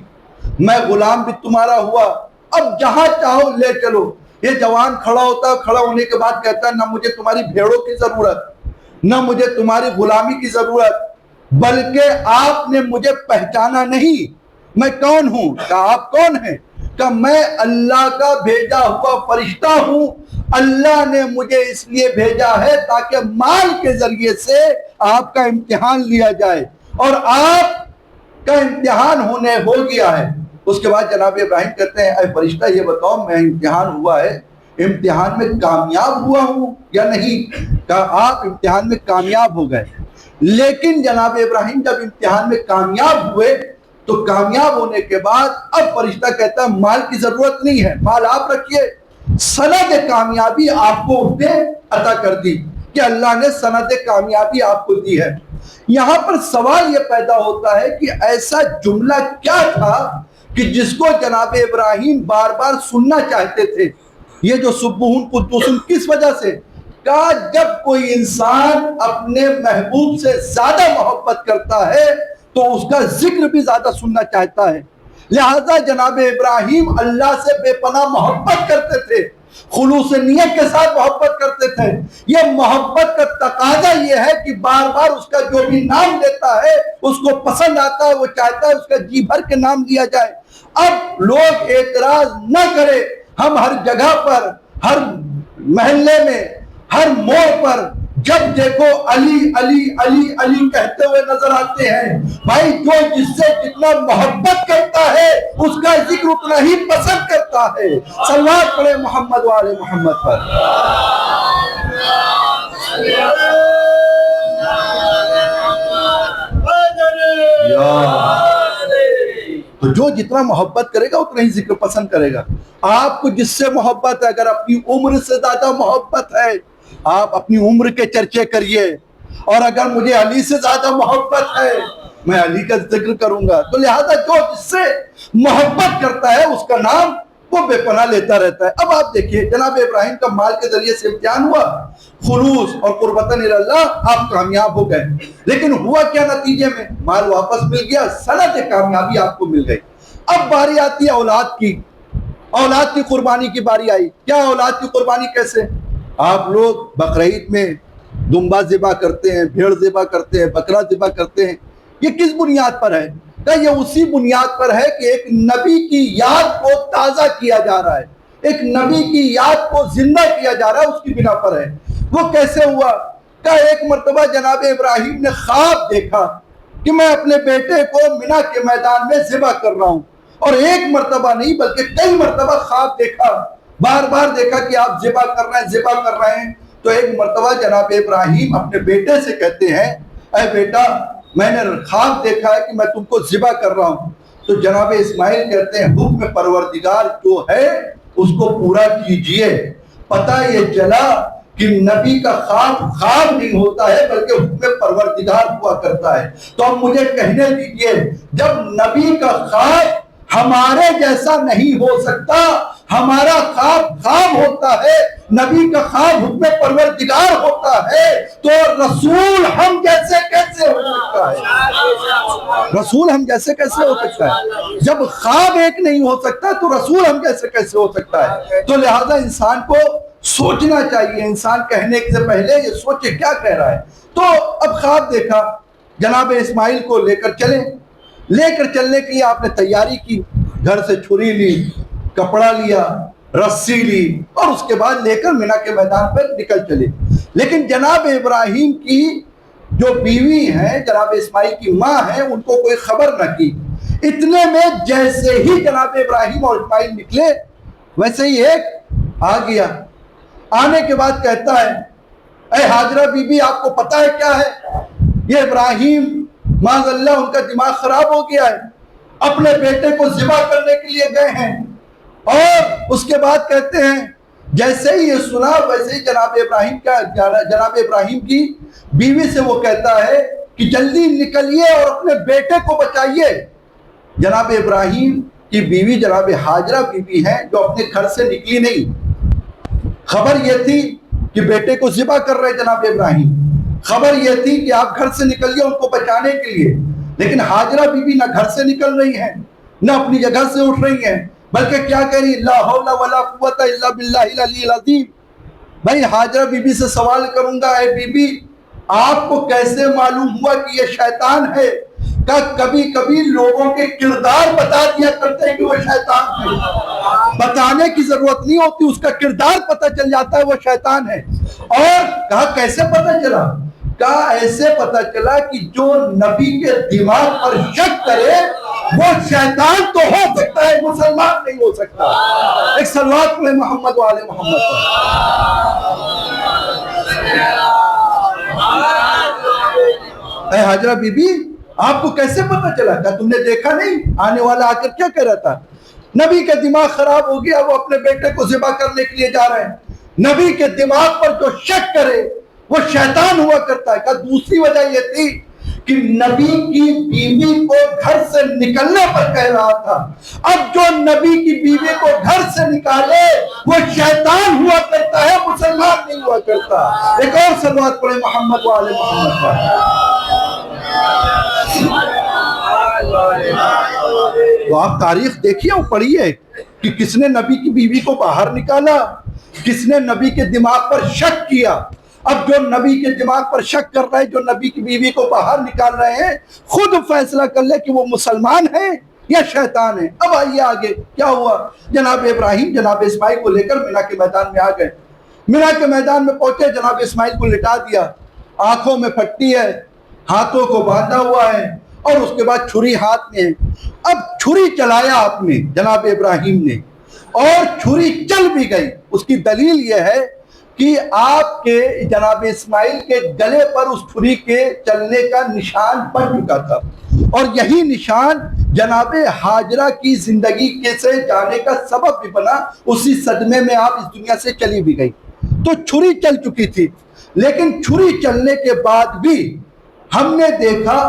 میں غلام بھی تمہارا ہوا، اب جہاں چاہو لے چلو. یہ جوان کھڑا ہوتا ہے، کھڑا ہونے کے بعد کہتا ہے نہ مجھے تمہاری بھیڑوں کی ضرورت، نہ مجھے تمہاری غلامی کی ضرورت، بلکہ آپ نے مجھے پہچانا نہیں. میں کون ہوں؟ کہا آپ کون ہیں؟ کہ میں اللہ کا بھیجا ہوا فرشتہ ہوں. اللہ نے مجھے اس لیے بھیجا ہے تاکہ مال کے ذریعے سے آپ کا امتحان لیا جائے اور آپ کا امتحان ہو گیا ہے. اس کے بعد جناب ابراہیم کہتے ہیں اے فرشتہ یہ بتاؤ میں امتحان ہوا ہے، امتحان میں کامیاب ہوا ہوں یا نہیں؟ کہا آپ امتحان میں کامیاب ہو گئے. لیکن جناب ابراہیم جب امتحان میں کامیاب ہوئے تو کامیاب ہونے کے بعد اب فرشتہ کہتا ہے مال کی ضرورت نہیں ہے، مال آپ رکھیے. سند کامیابی آپ کو اس نے عطا کر دی کہ اللہ نے سند کامیابی آپ کو دی ہے. یہاں پر سوال یہ پیدا ہوتا ہے کہ ایسا جملہ کیا تھا کہ جس کو جناب ابراہیم بار بار سننا چاہتے تھے. یہ جو سبوح قدوس کس وجہ سے کہا؟ جب کوئی انسان اپنے محبوب سے زیادہ محبت کرتا ہے تو اس کا ذکر بھی زیادہ سننا چاہتا ہے. لہذا جناب ابراہیم اللہ سے بے پناہ محبت کرتے تھے، خلوص نیت کے ساتھ محبت کرتے تھے. یہ محبت کا تقاضا یہ ہے کہ بار بار اس کا جو بھی نام لیتا ہے اس کو پسند آتا ہے، وہ چاہتا ہے اس کا جی بھر کے نام لیا جائے. اب لوگ اعتراض نہ کرے، ہم ہر جگہ پر، ہر محلے میں، ہر موڑ پر جب دیکھو علی علی علی علی کہتے ہوئے نظر آتے ہیں. بھائی جو جس سے جتنا محبت کرتا ہے اس کا ذکر اتنا ہی پسند کرتا ہے. صلوات پڑھے محمد وآل محمد پر. تو جو جتنا محبت کرے گا اتنا ہی ذکر پسند کرے گا. آپ کو جس سے محبت ہے، اگر اپنی عمر سے زیادہ محبت ہے آپ اپنی عمر کے چرچے کریے، اور اگر مجھے علی سے زیادہ محبت ہے میں علی کا ذکر کروں گا۔ تو لہذا جو جس سے محبت کرتا ہے اس کا نام وہ بے پناہ لیتا رہتا ہے۔ اب آپ دیکھیے جناب ابراہیم کا مال کے ذریعے سے امتحان ہوا، خلوص اور قربتاً اللہ، آپ کامیاب ہو گئے، لیکن ہوا کیا نتیجے میں؟ مال واپس مل گیا، سند کامیابی آپ کو مل گئی۔ اب باری آتی ہے اولاد کی، اولاد کی قربانی کی باری آئی۔ کیا اولاد کی قربانی کیسے؟ آپ لوگ بقرعید میں دمبا ذبح کرتے ہیں، بھیڑ ذبح کرتے ہیں، بکرا ذبح کرتے ہیں، یہ کس بنیاد پر ہے؟ کہ یہ اسی بنیاد پر ہے کہ ایک نبی کی یاد کو تازہ کیا جا رہا ہے، ایک نبی کی یاد کو زندہ کیا جا رہا ہے، اس کی بنا پر ہے۔ وہ کیسے ہوا؟ کہ ایک مرتبہ جناب ابراہیم نے خواب دیکھا کہ میں اپنے بیٹے کو مینا کے میدان میں ذبح کر رہا ہوں، اور ایک مرتبہ نہیں بلکہ کئی مرتبہ خواب دیکھا، بار بار دیکھا کہ آپ ذبح کر رہے ہیں، ذبح کر رہے ہیں۔ تو ایک مرتبہ جناب ابراہیم اپنے بیٹے سے کہتے ہیں، اے بیٹا میں نے خواب دیکھا ہے کہ میں تم کو ذبح کر رہا ہوں۔ تو جناب اسماعیل کہتے ہیں حکم پروردگار جو ہے اس کو پورا کیجئے۔ پتہ یہ چلا کہ نبی کا خواب خواب نہیں ہوتا ہے بلکہ حکم پروردگار ہوا کرتا ہے۔ تو اب مجھے کہنے دیجئے، جب نبی کا خواب ہمارے جیسا نہیں ہو سکتا، ہمارا خواب خواب ہوتا ہے، نبی کا خواب حکم پروردگار ہوتا ہے، تو رسول ہم جیسے کیسے ہو سکتا ہے؟ رسول ہم جیسے کیسے ہو سکتا ہے؟ جب خواب ایک نہیں ہو سکتا تو رسول ہم جیسے کیسے ہو سکتا ہے؟ تو لہذا انسان کو سوچنا چاہیے، انسان کہنے سے پہلے یہ سوچے کیا کہہ رہا ہے۔ تو اب خواب دیکھا، جناب اسماعیل کو لے کر چلے، لے کر چلنے کے لیے آپ نے تیاری کی، گھر سے چھری لی، کپڑا لیا، رسی لی، اور اس کے بعد لے کر مینا کے میدان پر نکل چلے۔ لیکن جناب ابراہیم کی جو بیوی ہیں، جناب اسماعیل کی ماں ہیں، ان کو کوئی خبر نہ کی۔ اتنے میں جیسے ہی جناب ابراہیم اور اسماعیل نکلے ویسے ہی ایک آ گیا، آنے کے بعد کہتا ہے، اے حاجرہ بی بی آپ کو پتہ ہے کیا ہے؟ یہ ابراہیم معاذ اللہ ان کا دماغ خراب ہو گیا ہے، اپنے بیٹے کو ذبح کرنے کے لیے گئے ہیں۔ اور اس کے بعد کہتے ہیں جیسے ہی یہ سنا ویسے ہی جناب ابراہیم کی بیوی سے وہ کہتا ہے کہ جلدی نکلیے اور اپنے بیٹے کو بچائیے۔ جناب ابراہیم کی بیوی جناب حاجرہ بیوی ہیں جو اپنے گھر سے نکلی نہیں، خبر یہ تھی کہ بیٹے کو ذبح کر رہے جناب ابراہیم، خبر یہ تھی کہ آپ گھر سے نکلیے ان کو بچانے کے لیے، لیکن حاجرہ بی بی نہ گھر سے نکل رہی ہیں نہ اپنی جگہ سے اٹھ رہی ہیں، بلکہ کیا کہہ رہی، لا حول ولا قوت الا باللہ العلی العظیم۔ بھائی حاجرہ بی بی سے سوال کروں گا، اے بی بی آپ کو کیسے معلوم ہوا کہ یہ شیطان ہے؟ کہ کبھی کبھی لوگوں کے کردار بتا دیا کرتے ہیں کہ وہ شیطان ہے، بتانے کی ضرورت نہیں ہوتی، اس کا کردار پتہ چل جاتا ہے وہ شیطان ہے۔ اور کہا کیسے پتہ چلا؟ کہا ایسے پتہ چلا کہ جو نبی کے دماغ پر شک کرے وہ شیطان تو ہو سکتا ہے، مسلمان نہیں ہو سکتا۔ ایک صلوات پڑھیں محمد و آل محمد پر۔ اے حاجرہ بی بی آپ کو کیسے پتہ چلا؟ کہا تم نے دیکھا نہیں آنے والا آ کر کیا کہہ رہا تھا؟ نبی کا دماغ خراب ہو گیا، وہ اپنے بیٹے کو ذبح کرنے کے لیے جا رہے ہیں، نبی کے دماغ پر جو شک کرے وہ شیطان ہوا کرتا ہے۔ کہا دوسری وجہ یہ تھی کہ نبی کی بیوی کو گھر سے نکلنے پر کہہ رہا تھا، اب جو نبی کی بیوی کو گھر سے نکالے وہ شیطان ہوا کرتا ہے، مسلمان نہیں ہوا کرتا۔ ایک اور صلوات پڑھیں محمد و آل محمد پر۔ تو آپ تاریخ دیکھیے اور پڑھیے کہ کس نے نبی کی بیوی کو باہر نکالا، کس نے نبی کے دماغ پر شک کیا۔ اب جو نبی کے دماغ پر شک کر رہے ہیں، جو نبی کی بیوی کو باہر نکال رہے ہیں، خود فیصلہ کر لے کہ وہ مسلمان ہیں یا شیطان ہیں۔ اب آئیے آگے کیا ہوا۔ جناب ابراہیم جناب اسماعیل کو لے کر مینا کے میدان میں آ گئے، مینا کے میدان میں پہنچے، جناب اسماعیل کو لٹا دیا، آنکھوں میں پھٹی ہے، ہاتھوں کو باندھا ہوا ہے، اور اس کے بعد چھری ہاتھ میں ہے۔ اب چھری چلایا آپ نے جناب ابراہیم نے، اور چھری چل بھی گئی۔ اس کی دلیل یہ ہے کہ آپ کے جناب اسماعیل کے گلے پر اس چھری کے چلنے کا نشان پڑ چکا تھا، اور یہی نشان جناب حاجرہ کی زندگی کے سے جانے کا سبب بھی بنا، اسی صدمے میں آپ اس دنیا سے چلی بھی گئی۔ تو چھری چل چکی تھی، لیکن چھری چلنے کے بعد بھی ہم نے دیکھا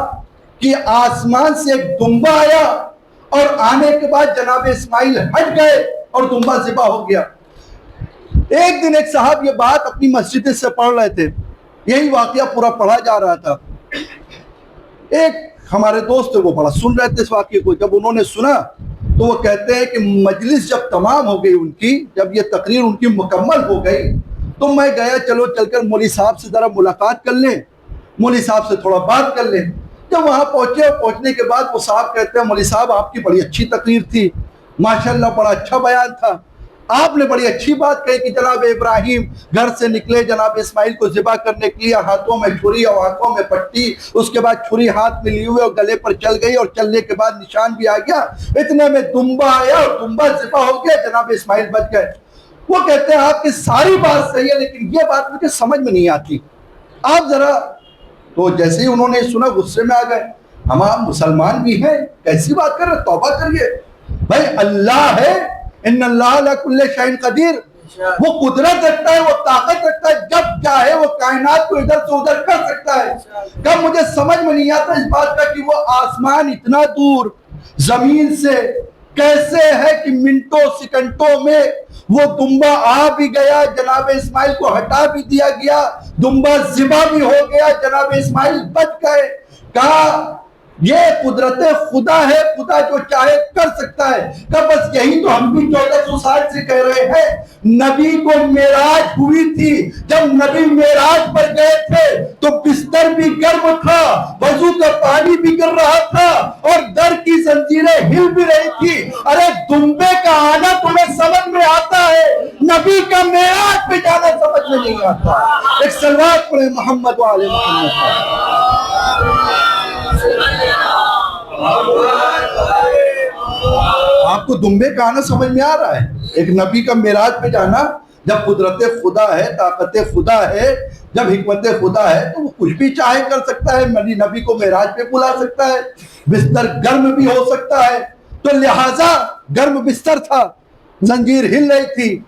کہ آسمان سے ایک دمبا آیا، اور آنے کے بعد جناب اسماعیل ہٹ گئے اور دمبا ذبح ہو گیا۔ ایک دن ایک صاحب یہ بات اپنی مسجد سے پڑھ رہے تھے، یہی واقعہ پورا پڑھا جا رہا تھا، ایک ہمارے دوست تھے وہ بڑا سن رہے تھے اس واقعے کو۔ جب انہوں نے سنا تو وہ کہتے ہیں کہ مجلس جب تمام ہو گئی ان کی، جب یہ تقریر ان کی مکمل ہو گئی تو میں گیا چلو چل کر مولوی صاحب سے ذرا ملاقات کر لیں، مولوی صاحب سے تھوڑا بات کر لیں۔ جب وہاں پہنچے اور پہنچنے کے بعد وہ صاحب کہتے ہیں مولوی صاحب آپ کی بڑی اچھی تقریر تھی، ماشاءاللہ بڑا اچھا بیان تھا، آپ نے بڑی اچھی بات کہی کہ جناب ابراہیم گھر سے نکلے جناب اسماعیل کو ذبح کرنے کے لیے، ہاتھوں میں چھری اور آنکھوں میں پٹی، اس کے بعد چھری ہاتھ میں لیے ہوئے اور گلے پر چل گئی، اور چلنے کے بعد نشان بھی آ گیا، اتنے میں دمبا آیا اور دمبا ذبح ہو گیا، جناب اسماعیل بچ گئے۔ وہ کہتے ہیں آپ کی ساری بات صحیح ہے لیکن یہ بات مجھے سمجھ میں نہیں آتی، آپ ذرا، تو جیسے ہی انہوں نے سنا غصے میں آ گئے، ہم آپ مسلمان بھی ہیں، کیسی بات کر رہے، توبہ کریے بھائی، اللہ ہے، ان اللہ علی کل شیء قدیر، وہ قدرت رکھتا ہے، وہ طاقت رکھتا ہے، جب چاہے وہ کائنات کو ادھر سے ادھر کر سکتا ہے۔ کب مجھے سمجھ میں نہیں آتا اس بات کا کہ وہ آسمان اتنا دور زمین سے کیسے ہے کہ منٹوں سیکنڈوں میں وہ دمبا آ بھی گیا، جناب اسماعیل کو ہٹا بھی دیا گیا، دمبا ذبح بھی ہو گیا، جناب اسماعیل بچ گئے۔ کہا یہ قدرت خدا ہے، خدا جو چاہے کر سکتا ہے۔ کہ بس یہی تو ہم بھی 1400 سال سے کہہ رہے ہیں۔ نبی کو معراج ہوئی تھی، جب نبی معراج پر گئے تھے تو بستر بھی گرم تھا، وضو کا پانی بھی گر رہا تھا، اور در کی زنجیریں ہل بھی رہی تھی۔ ارے دمبے کا آنا تمہیں سمجھ میں آتا ہے، نبی کا معراج پہ جانا سمجھ میں نہیں آتا۔ ایک صلوات پڑھیں محمد وآل محمد۔ آپ کو دمبے کا آنا سمجھ میں آ رہا ہے؟ ایک نبی کا معراج پہ جانا، جب قدرت خدا ہے، طاقت خدا ہے، جب حکمت خدا ہے تو وہ کچھ بھی چاہے کر سکتا ہے۔ نبی کو معراج پہ بلا سکتا ہے، بستر گرم بھی ہو سکتا ہے، تو لہٰذا گرم بستر تھا، زنجیر ہل رہی تھی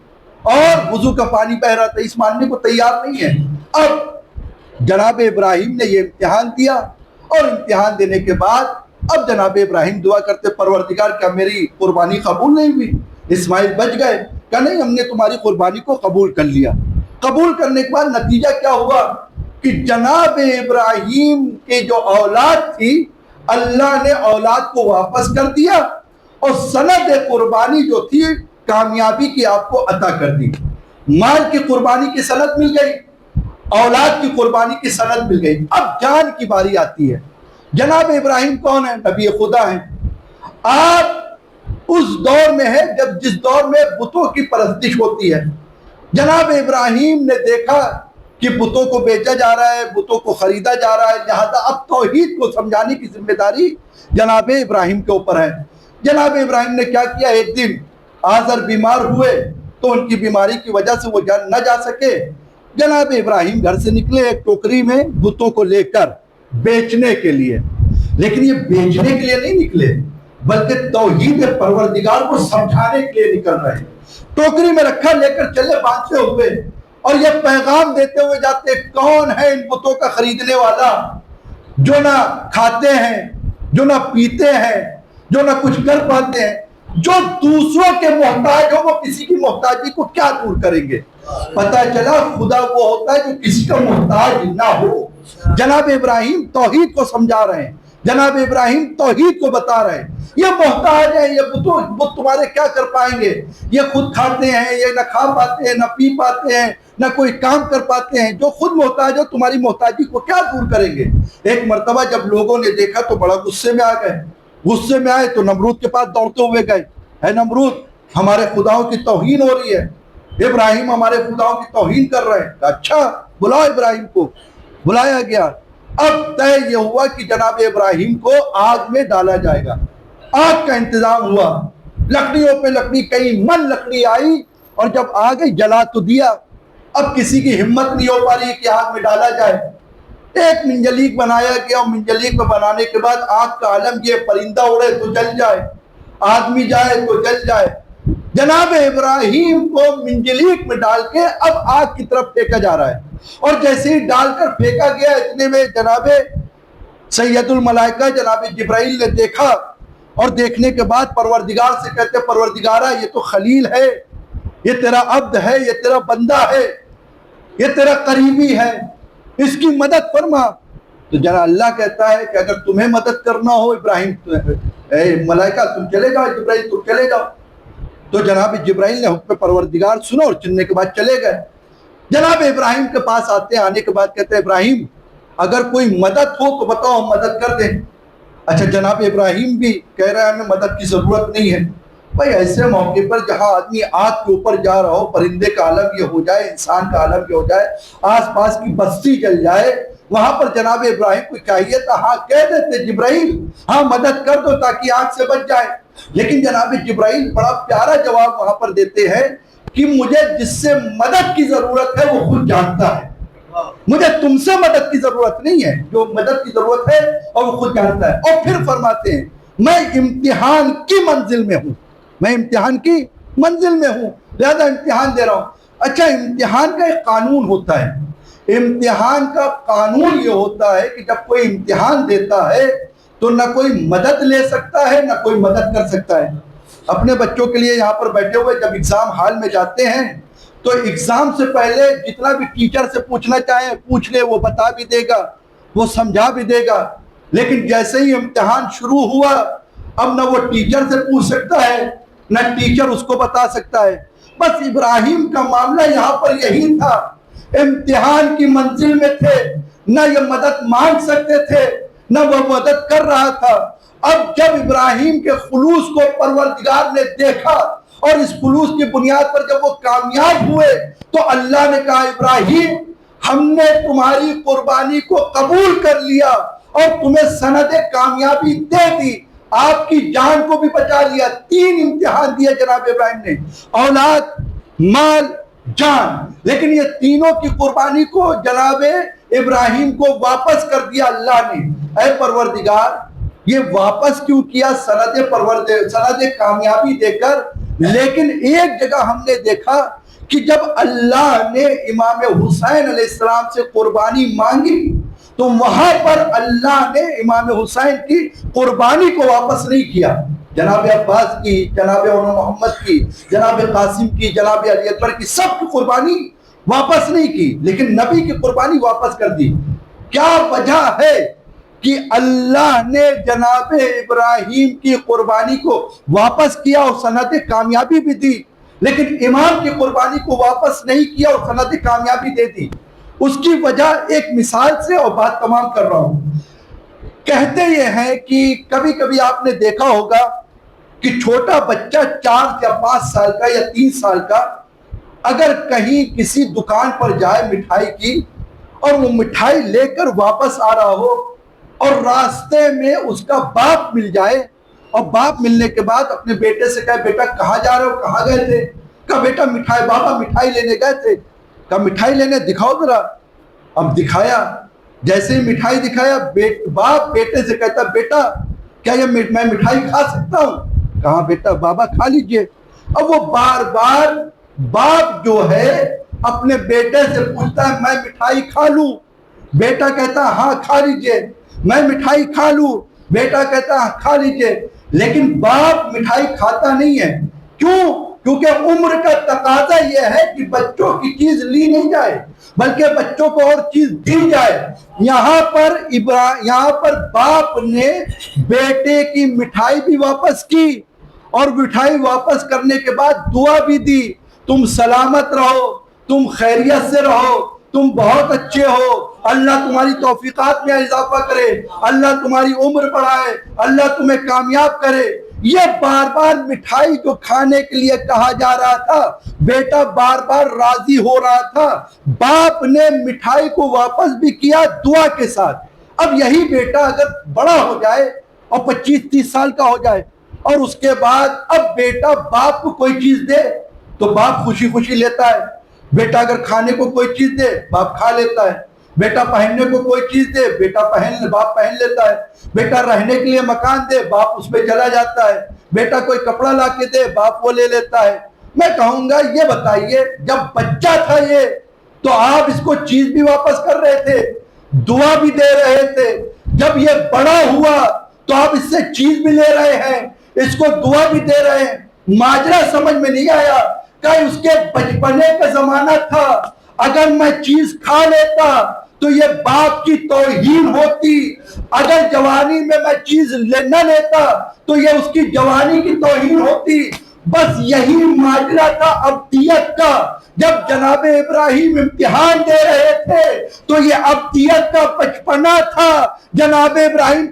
اور وضو کا پانی بہ رہا تھا، اس ماننے کو تیار نہیں ہے۔ اب جناب ابراہیم نے یہ امتحان دیا، اور امتحان دینے کے بعد اب جناب ابراہیم دعا کرتے پروردگار کیا میری قربانی قبول نہیں ہوئی؟ اسماعیل بچ گئے، کہ نہیں ہم نے تمہاری قربانی کو قبول کر لیا۔ قبول کرنے کے بعد نتیجہ کیا ہوا کہ جناب ابراہیم کے جو اولاد تھی اللہ نے اولاد کو واپس کر دیا، اور سند قربانی جو تھی کامیابی کی آپ کو عطا کر دی۔ مال کی قربانی کی سند مل گئی، اولاد کی قربانی کی سند مل گئی۔ اب جان کی باری آتی ہے۔ جناب ابراہیم کون ہے؟ نبی خدا ہیں۔ آپ اس دور میں ہیں جس دور میں بتوں کی پرستش ہوتی ہے۔ جناب ابراہیم نے دیکھا کہ بتوں کو بیچا جا رہا ہے، بتوں کو خریدا جا رہا ہے، لہذا اب توحید کو سمجھانے کی ذمہ داری جناب ابراہیم کے اوپر ہے۔ جناب ابراہیم نے کیا کیا، ایک دن آزر بیمار ہوئے تو ان کی بیماری کی وجہ سے وہ نہ جا سکے، جناب ابراہیم گھر سے نکلے ایک ٹوکری میں بتوں کو لے کر بیچنے کے لیے، لیکن یہ بیچنے کے لیے نہیں نکلے بلکہ توحید پروردگار کو سمجھانے کے لیے نکل رہے ہیں۔ ٹوکری میں رکھا، لے کر چلے باندھتے ہوئے، اور یہ پیغام دیتے ہوئے جاتے کون ہے ان بتوں کا خریدنے والا جو نہ کھاتے ہیں، جو نہ پیتے ہیں، جو نہ کچھ کر پاتے ہیں، جو دوسروں کے محتاج ہو وہ کسی کی محتاجی کو کیا دور کریں گے۔ پتہ چلا خدا وہ ہوتا ہے جو کسی کا محتاج نہ ہو۔ جناب ابراہیم توحید کو سمجھا رہے ہیں، جناب ابراہیم توحید کو بتا رہے ہیں۔ یہ محتاج ہیں، یہ بت تمہارے کیا کر پائیں گے، یہ خود کھاتے ہیں، یہ نہ کھا پاتے ہیں، نہ پی پاتے ہیں، نہ کوئی کام کر پاتے ہیں، جو خود محتاج ہو تمہاری محتاجی کو کیا دور کریں گے۔ ایک مرتبہ جب لوگوں نے دیکھا تو بڑا غصے میں آ گئے، غصے میں آئے تو نمرود کے پاس دوڑتے ہوئے گئے، اے نمرود ہمارے خداؤں کی توہین ہو رہی ہے، ابراہیم ہمارے خداؤں کی توہین کر رہے ہیں۔ اچھا بلاؤ ابراہیم کو۔ بلایا گیا۔ اب طے یہ ہوا کہ جناب ابراہیم کو آگ میں ڈالا جائے گا۔ آگ کا انتظام ہوا، لکڑیوں پہ لکڑی، کئی من لکڑی آئی، اور جب آ گئی جلا تو دیا۔ اب کسی کی ہمت نہیں ہو پا رہی کہ آگ میں ڈالا جائے۔ ایک منجلیک بنایا گیا، اور منجلیک میں بنانے کے بعد آگ کا عالم یہ پرندہ اڑے تو جل جائے، آدمی جائے تو جل جائے۔ جناب ابراہیم کو منجلیک میں ڈال کے اب آگ کی طرف پھینکا جا رہا ہے، اور جیسے ہی ڈال کر پھینکا گیا اتنے میں جناب سید الملائکہ جناب جبرائیل نے دیکھا، اور دیکھنے کے بعد پروردگار سے کہتے پروردگارہ یہ تو خلیل ہے، یہ تیرا عبد ہے، یہ تیرا بندہ ہے، یہ تیرا قریبی ہے، اس کی مدد فرما۔ تو جناب اللہ کہتا ہے کہ اگر تمہیں مدد کرنا ہو ابراہیم، اے ملائکہ تم چلے جاؤ، جبرائیل تم چلے جاؤ۔ تو جناب جبرائیل نے حکم پروردگار سنا اور چلنے کے بعد چلے گئے۔ جناب ابراہیم کے پاس آتے ہیں، آنے کے بعد کہتے ہیں ابراہیم اگر کوئی مدد ہو تو بتاؤ ہم مدد کر دیں۔ اچھا جناب ابراہیم بھی کہہ رہے ہیں ہمیں مدد کی ضرورت نہیں ہے۔ بھائی ایسے موقع پر جہاں آدمی آگ کے اوپر جا رہا ہو، پرندے کا عالم یہ ہو جائے، انسان کا عالم یہ ہو جائے، آس پاس کی بستی جل جائے، وہاں پر جناب ابراہیم کو چاہیے تھا ہاں کہہ دیتے جبرائیل ہاں مدد کر دو تاکہ آگ سے بچ جائے، لیکن جناب جبرائیل بڑا پیارا جواب وہاں پر دیتے ہیں کہ مجھے جس سے مدد کی ضرورت ہے وہ خود جانتا ہے، مجھے تم سے مدد کی ضرورت نہیں ہے، جو مدد کی ضرورت ہے اور وہ خود جانتا ہے۔ اور پھر فرماتے ہیں میں امتحان کی منزل میں ہوں، میں امتحان کی منزل میں ہوں لہذا امتحان دے رہا ہوں۔ اچھا امتحان کا ایک قانون ہوتا ہے، امتحان کا قانون یہ ہوتا ہے کہ جب کوئی امتحان دیتا ہے تو نہ کوئی مدد لے سکتا ہے نہ کوئی مدد کر سکتا ہے۔ اپنے بچوں کے لیے یہاں پر بیٹھے ہوئے جب ایگزام ہال میں جاتے ہیں تو ایگزام سے پہلے جتنا بھی ٹیچر سے پوچھنا چاہیں پوچھ لے، وہ بتا بھی دے گا، وہ سمجھا بھی دے گا، لیکن جیسے ہی امتحان شروع ہوا اب نہ وہ ٹیچر سے پوچھ سکتا ہے نہ ٹیچر اس کو بتا سکتا ہے۔ بس ابراہیم کا معاملہ یہاں پر یہی تھا، امتحان کی منزل میں تھے، نہ یہ مدد مانگ سکتے تھے نہ وہ مدد کر رہا تھا۔ اب جب ابراہیم کے خلوص کو پروردگار نے دیکھا اور اس خلوص کی بنیاد پر جب وہ کامیاب ہوئے تو اللہ نے کہا ابراہیم ہم نے تمہاری قربانی کو قبول کر لیا اور تمہیں سند کامیابی دے دی، آپ کی جان کو بھی بچا لیا۔ 3 امتحان دیے جناب ابراہیم نے، اولاد، مال، جان، لیکن یہ تینوں کی قربانی کو جناب ابراہیم کو واپس کر دیا اللہ نے۔ اے پروردگار یہ واپس کیوں کیا؟ سند کامیابی دے کر، لیکن ایک جگہ ہم نے دیکھا کہ جب اللہ نے امام حسین علیہ السلام سے قربانی مانگی تو وہاں پر اللہ نے امام حسین کی قربانی کو واپس نہیں کیا، جناب عباس کی، جناب محمد کی، جناب قاسم کی، جناب علی اکبر کی، سب کی قربانی واپس نہیں کی، لیکن نبی کی قربانی واپس کر دی۔ کیا وجہ ہے کہ اللہ نے جناب ابراہیم کی قربانی کو واپس کیا اور سند کامیابی بھی دی، لیکن امام کی قربانی کو واپس نہیں کیا اور سند کامیابی دے دی؟ اس کی وجہ ایک مثال سے اور بات تمام کر رہا ہوں۔ کہتے یہ ہیں کہ کبھی کبھی آپ نے دیکھا ہوگا کہ چھوٹا بچہ 4 یا 5 سال کا یا 3 سال کا اگر کہیں کسی دکان پر جائے مٹھائی کی اور وہ مٹھائی لے کر واپس آ رہا ہو اور راستے میں اس کا باپ مل جائے اور باپ ملنے کے بعد اپنے بیٹے سے کہے بیٹا کہاں جا رہے ہو، کہاں گئے تھے؟ کہا بیٹا مٹھائی، بابا مٹھائی لینے گئے تھے۔ کہا مٹھائی لینے دکھاؤ ذرا۔ اب دکھایا، جیسے ہی مٹھائی دکھایا باپ بیٹے سے کہتا بیٹا کیا یہ میں مٹھائی کھا سکتا ہوں؟ کہا بیٹا بابا کھا لیجئے۔ اب وہ بار بار باپ جو ہے اپنے بیٹے سے پوچھتا ہے میں مٹھائی کھا لوں؟ بیٹا کہتا ہاں کھا لیجئے۔ میں مٹھائی کھا لوں؟ بیٹا کہتا ہاں کھا لیجئے۔ لیکن باپ مٹھائی کھاتا نہیں ہے، کیوں؟ کیونکہ عمر کا تقاضا یہ ہے کہ بچوں کی چیز لی نہیں جائے بلکہ بچوں کو اور چیز دی جائے۔ یہاں پر باپ نے بیٹے کی مٹھائی بھی واپس کی اور مٹھائی واپس کرنے کے بعد دعا بھی دی، تم سلامت رہو، تم خیریت سے رہو، تم بہت اچھے ہو، اللہ تمہاری توفیقات میں اضافہ کرے، اللہ تمہاری عمر بڑھائے، اللہ تمہیں کامیاب کرے۔ یہ بار بار مٹھائی جو کھانے کے لیے کہا جا رہا تھا، بیٹا بار بار راضی ہو رہا تھا، باپ نے مٹھائی کو واپس بھی کیا دعا کے ساتھ۔ اب یہی بیٹا اگر بڑا ہو جائے اور 25-30 سال کا ہو جائے اور اس کے بعد اب بیٹا باپ کو کوئی چیز دے تو باپ خوشی خوشی لیتا ہے، بیٹا اگر کھانے کو کوئی چیز دے باپ کھا لیتا ہے، بیٹا پہننے کو کوئی چیز دے باپ پہن لیتا ہے، بیٹا رہنے کے لیے مکان دے باپ اس میں چلا جاتا ہے، بیٹا کوئی کپڑا لا کے دے، باپ وہ لے لیتا ہے۔ میں کہوں گا یہ بتائیے جب بچہ تھا یہ تو آپ اس کو چیز بھی واپس کر رہے تھے، دعا بھی دے رہے تھے، جب یہ بڑا ہوا تو آپ اس سے چیز بھی لے رہے ہیں، اس کو دعا بھی دے رہے ہیں۔ ماجرا سمجھ میں نہیں آیا کہ اس کے بچپنے کا زمانہ تھا، اگر میں چیز کھا لیتا تو یہ باپ کی توہین ہوتی، اگر جوانی میں چیز نہ لیتا تو یہ اس کی جوانی کی توہین ہوتی۔ بس یہی ماجرا تھا ابدیت کا۔ جب جناب ابراہیم امتحان دے رہے تھے تو یہ ابدیت کا بچپنا تھا۔ جناب ابراہیم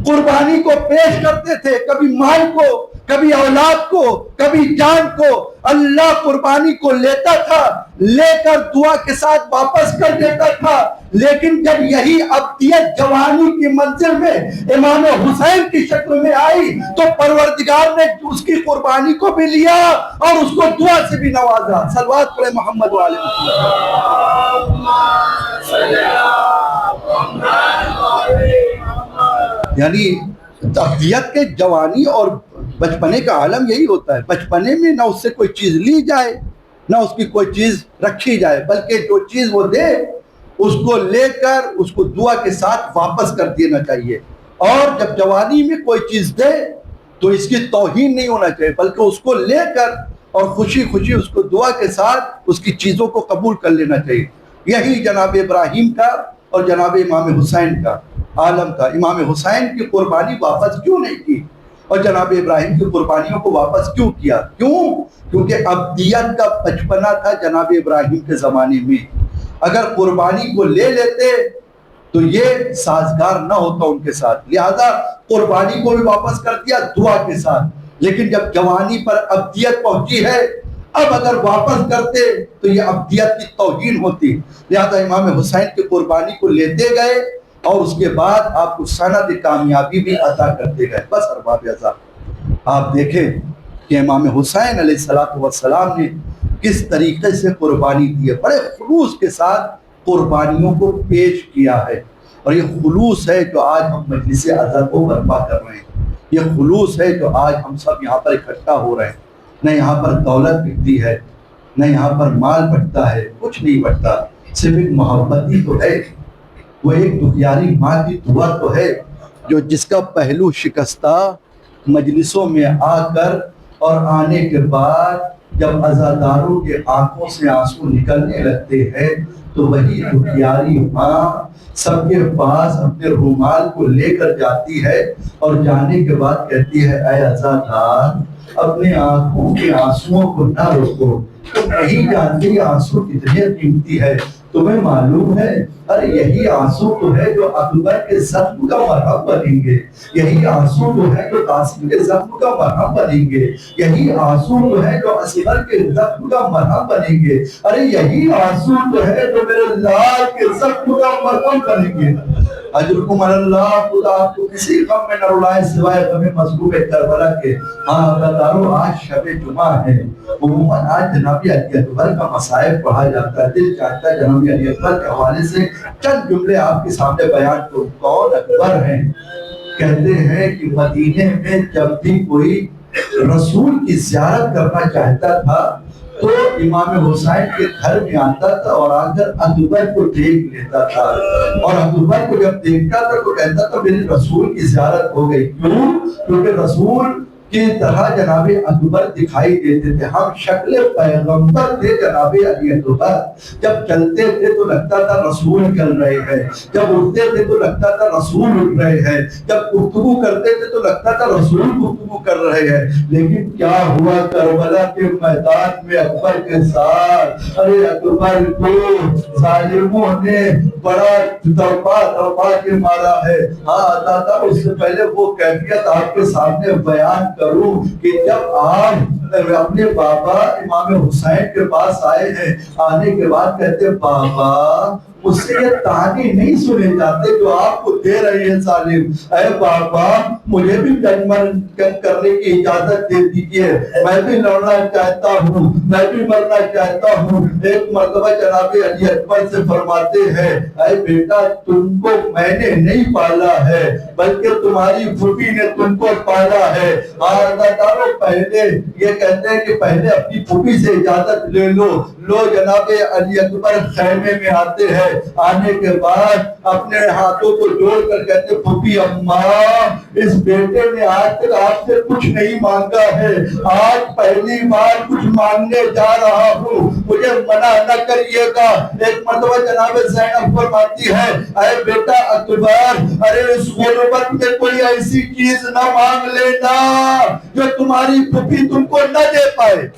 قربانی کو پیش کرتے تھے، کبھی مال کو، کبھی اولاد کو، کبھی جان کو۔ اللہ قربانی کو لیتا تھا، لے کر دعا کے ساتھ واپس کر دیتا تھا۔ لیکن جب یہی ابدیت جوانی کی منزل میں امام حسین کی شکل میں آئی تو پروردگار نے اس کی قربانی کو بھی لیا اور اس کو دعا سے بھی نوازا۔ صلوات پڑھے محمد والے یعنی ابدیت کے جوانی اور بچپنے کا عالم یہی ہوتا ہے۔ بچپنے میں نہ اس سے کوئی چیز لی جائے نہ اس کی کوئی چیز رکھی جائے، بلکہ جو چیز وہ دے اس کو لے کر اس کو دعا کے ساتھ واپس کر دینا چاہیے۔ اور جب جوانی میں کوئی چیز دے تو اس کی توہین نہیں ہونا چاہیے، بلکہ اس کو لے کر اور خوشی خوشی اس کو دعا کے ساتھ اس کی چیزوں کو قبول کر لینا چاہیے۔ یہی جناب ابراہیم کا اور جناب امام حسین کا عالم تھا۔ امام حسین کی قربانی واپس کیوں نہیں کی اور جناب ابراہیم کی قربانیوں کو واپس کیوں کیا؟ کیونکہ ابدیت کا بچپنا تھا جناب ابراہیم کے زمانے میں۔ اگر قربانی کو لے لیتے تو یہ سازگار نہ ہوتا ان کے ساتھ، لہذا قربانی کو بھی واپس کر دیا دعا کے ساتھ۔ لیکن جب جوانی پر ابدیت پہنچی ہے، اب اگر واپس کرتے تو یہ ابدیت کی توہین ہوتی، لہذا امام حسین کی قربانی کو لیتے گئے اور اس کے بعد آپ کو سند کامیابی بھی عطا کرتے گئے۔ بس ارباب اعزاز، آپ دیکھیں کہ امام حسین علیہ السلام نے کس طریقے سے قربانی دی ہے، بڑے خلوص کے ساتھ قربانیوں کو پیش کیا ہے۔ اور یہ خلوص ہے جو آج ہم مجلس عزا کو برپا کر رہے ہیں، یہ خلوص ہے جو آج ہم سب یہاں پر اکٹھا ہو رہے ہیں۔ نہ یہاں پر دولت بکتی ہے، نہ یہاں پر مال بٹتا ہے، کچھ نہیں بٹتا، صرف ایک محبت ہی تو ہے، وہ ایک دکھیاری ماں کی دعا تو ہے جو جس کا پہلو شکستہ مجلسوں میں آ کر اور آنے کے بعد جب عزاداروں کے آنکھوں سے آنسو نکلنے لگتے ہیں تو وہی دکھیاری ماں سب کے پاس اپنے رومال کو لے کر جاتی ہے اور جانے کے بعد کہتی ہے، اے عزادار اپنے آنکھوں کے آنسوؤں کو نہ روکو، تم نہیں جانتی آنسو کتنے قیمتی ہے، تمہیں معلوم ہے؟ ارے یہی آنسو تو ہے جو اکبر کے زخم کا مرہم بنیں گے، یہی آنسو تو ہے جو قاسم کے زخم کا مرہم بنیں گے، یہی آنسو تو ہے جو اصغر کے زخم کا مرہم بنیں گے، ارے یہی آنسو تو ہے جو میرے لال کے زخم کا مرہم بنیں گے۔ اجرکم اللہ، خدا آپ کو کسی غم میں نہ رلائے سوائے غم مظلوم کربلا کے۔ ہاں بتارو آج شب جمعہ ہے، عموماً آج جناب علی اکبر کا مصائب پڑھا جاتا ہے، دل چاہتا ہے جناب علی اکبر کے حوالے سے چند جملے آپ کے سامنے بیان کروں۔ کون اکبر ہیں؟ کہتے ہیں کہ مدینے میں جب بھی کوئی رسول کی زیارت کرنا چاہتا تھا تو امام حسین کے گھر میں آتا تھا اور آ کر اکبر کو دیکھ لیتا تھا، اور اکبر کو جب دیکھتا تھا تو کہتا تھا میری رسول کی زیارت ہو گئی۔ کیوں؟ کیونکہ رسول کی طرح جناب اکبر دکھائی دیتے تھے، ہم شکل پیغمبر تھے جناب علی اکبر۔ جب چلتے تھے تو لگتا تھا رسول چل رہے ہیں، جب اٹھتے تھے تو لگتا تھا رسول اٹھ رہے ہیں، جب گفتگو کرتے تھے تو لگتا تھا رسول گفتگو کر رہے ہیں۔ لیکن کیا ہوا کربلا کے میدان میں اکبر کے ساتھ؟ ارے اکبر کو ظالموں نے بڑا تڑپا کے مارا ہے۔ ہاں دادا، اس سے پہلے وہ کیفیت آپ کے سامنے بیان کروں کہ جب آپ اپنے بابا امام حسین کے پاس آئے ہیں، آنے کے بعد کہتے بابا مجھ سے یہ تانے نہیں سنے جاتے جو آپ کو دے رہے ہیں ظالم. اے بابا مجھے بھی جنگ کرنے کی اجازت دے دیجیے, میں بھی لڑنا چاہتا ہوں, میں بھی مرنا چاہتا ہوں. ایک مرتبہ جناب علی اکبر سے فرماتے ہیں اے بیٹا تم کو میں نے نہیں پالا ہے بلکہ تمہاری پھوپھی نے تم کو پالا ہے. پہلے یہ کہتے ہیں کہ پہلے اپنی پھوپھی سے اجازت لے لو. لو جناب علی اکبر خیمے میں آتے ہیں, آنے کے بعد اپنے ہاتھوں کو جوڑ کر کہتے پھوپھی اماں اس بیٹے نے آج تک آپ سے کچھ نہیں مانگا ہے, آج پہلی بار کچھ مانگنے جا رہا ہوں, مجھے منع نہ کریے گا. ایک مرتبہ جناب زینب فرماتی ہے اے بیٹا اکبر ارے اس غربت میں کوئی ایسی چیز نہ مانگ لینا جو تمہاری پھوپھی تم کو نہ دے پائے.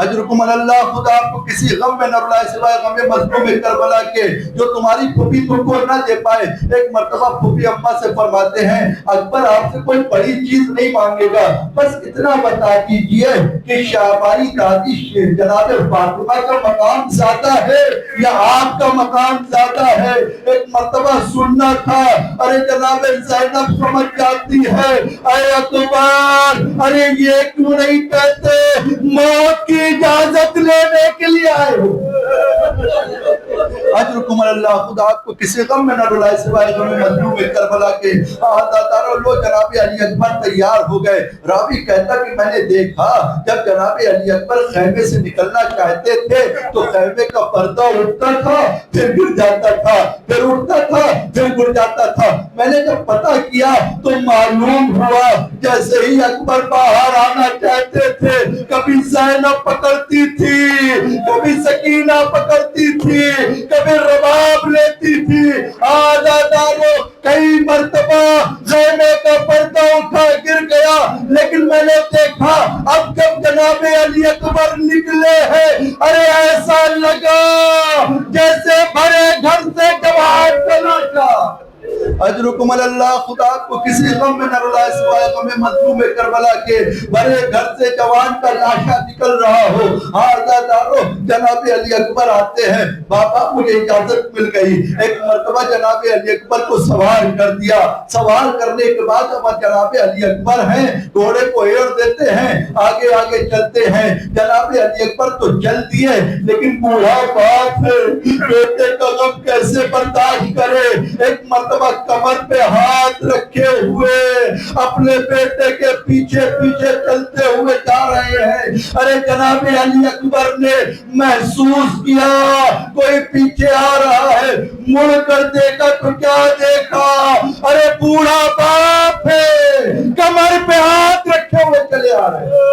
اجرکم اللہ, خدا آپ کو کسی غم میں نہ رلائے سوائے غم مظلوم کربلا کے جو تمہاری پھوپھی تم کو نہ دے پائے. ایک مرتبہ پھوپھی اماں سے فرماتے ہیں اکبر آپ سے کوئی بڑی چیز نہیں مانگے گا, بس اتنا بتا دیجئے کہ شہباری دادی جناب فاطمہ کا مقام زیادہ ہے یا آپ کا مقام زیادہ ہے. ایک مرتبہ سننا تھا. ارے جناب زینب سمجھ جاتی ہے اے اکبر ارے یہ کیوں نہیں کہتے موت کی اجازت لینے کے لیے آئے ہو. اجرکم اللہ, خدا آپ کو کسی غم میں نہ رلائے سوائے غم مظلوم کربلا کے. لو جناب علی اکبر تیار ہو گئے. راوی کہتا کہ میں نے دیکھا جب جناب علی اکبر خیمے سے نکلنا چاہتے تھے تو خیمے کا پردہ اٹھتا تھا پھر گر جاتا تھا, پھر اٹھتا تھا پھر گر جاتا تھا. میں نے جب پتہ کیا تو معلوم ہوا جیسے ہی اکبر باہر آنا چاہتے تھے کبھی زینب پکڑتی تھی, کبھی سکینہ پکڑتی تھی, کبھی رباب لیتی تھی. آزادارو کئی مرتبہ خیمے کا پردہ اٹھا گر گیا, لیکن میں نے دیکھا اب جب جناب علی اکبر نکلے ہیں ارے ایسا لگا جیسے بھرے گھر سے جوان چلا تھا. اجرکم اللہ, خدا کو کسی غم میں نہ رلائے سوائے غم مظلوم کربلا کے. بڑے گھر سے جوان کا لاشا نکل رہا ہو. آزادارو جناب علی اکبر آتے ہیں, بابا مجھے اجازت مل گئی. ایک مرتبہ جناب علی اکبر کو سوار کر دیا. سوار کرنے کے بعد اب جناب علی اکبر ہیں گھوڑے کو ایڑ دیتے ہیں, آگے آگے چلتے ہیں. جناب علی اکبر تو چل دیے لیکن بوڑھا باپ بیٹے کا غم کیسے برداشت کرے. ایک مرتبہ کمر پہ ہاتھ رکھے ہوئے اپنے بیٹے کے پیچھے پیچھے چلتے ہوئے جا رہے ہیں. ارے جناب علی اکبر نے محسوس کیا کوئی پیچھے آ رہا ہے, مڑ کر دیکھا تو کیا دیکھا, ارے بوڑھا باپ ہے کمر پہ ہاتھ رکھے ہوئے چلے آ رہے ہیں.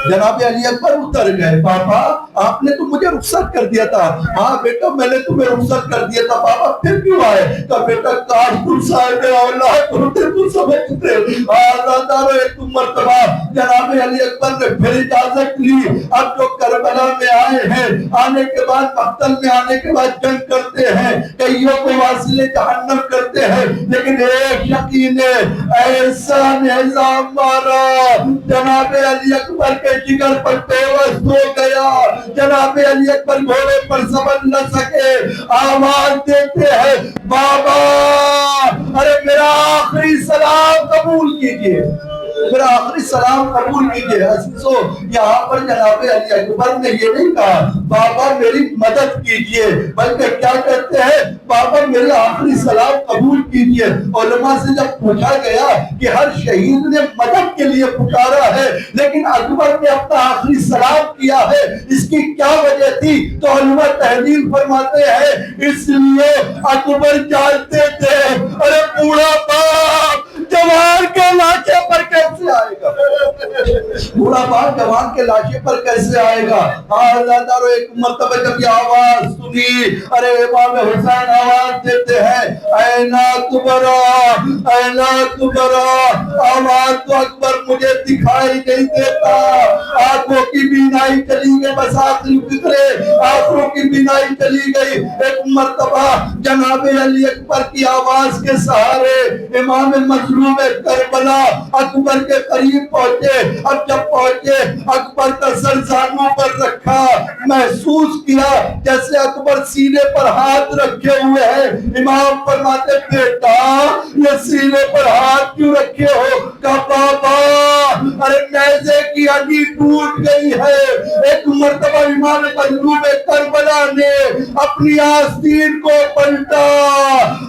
جناب علی اکبر اتر گئے, پاپا آپ نے تو مجھے رخصت کر دیا تھا. ہاں بیٹا میں نے تمہیں رخصت کر دیا تھا. پاپا پھر کیوں آئے؟ تو بیٹا کاش تم صاحب اولاد ہوتے تو سمجھتے. ایک مرتبہ جناب علی اکبر نے پھر اجازت لی. اب جو کربلا میں آئے ہیں, آنے کے بعد مقتل میں آنے کے بعد جنگ کرتے ہیں, کئیوں کو واصل جہنم کرتے ہیں, لیکن ایک شقی نے ایسا نظام مارا جناب علی اکبر کے جگر پر پیوست ہو گیا. جناب علی اکبر گھوڑے پر سبر نہ سکے, آواز دیتے ہیں بابا ارے میرا آخری سلام قبول کیجئے, میرا آخری سلام قبول کیجئے. عزیزو یہاں پر جناب علی اکبر نے یہ نہیں کہا بابا میری مدد کیجئے, بلکہ کیا کہتے ہیں بابا میرے آخری سلام قبول کیجئے. علماء سے جب پوچھا گیا کہ ہر شہید نے مدد کے لیے پکارا ہے لیکن اکبر نے اپنا آخری سلام کیا ہے, اس کی کیا وجہ تھی؟ تو علماء تحلیل فرماتے ہیں اس لیے اکبر جانتے تھے ارے بوڑھا باپ جوان کے لاشے پر کیسے آئے گا, بوڑھا باپ جوان کے لاشے پر کیسے آئے گا. آزادارو ایک مرتبہ جب یہ آواز سنی, ارے امام حسین آواز دیتے ہیں اینا کبرا اینا کبرا. آواز تو اکبر مجھے دکھائی نہیں دیتا, آنکھوں کی بینائی چلی گئی, بس آخری فکرے آنکھوں کی بینائی چلی گئی. ایک مرتبہ جناب علی اکبر کی آواز کے سہارے امام مظلوم مظلوم کربلا اکبر کے قریب پہنچے. اب جب پہنچے اکبر کا سر زانوں پر رکھا, محسوس کیا جیسے اکبر سینے پر ہاتھ رکھے ہوئے ہیں. امام فرماتے بیٹا یہ سینے پر ہاتھ کیوں رکھے ہو؟ کہا بابا ارے نیزے کی ہڈی ٹوٹ گئی ہے. ایک مرتبہ امام مظلوم کربلا نے اپنی آستین کو پلٹا,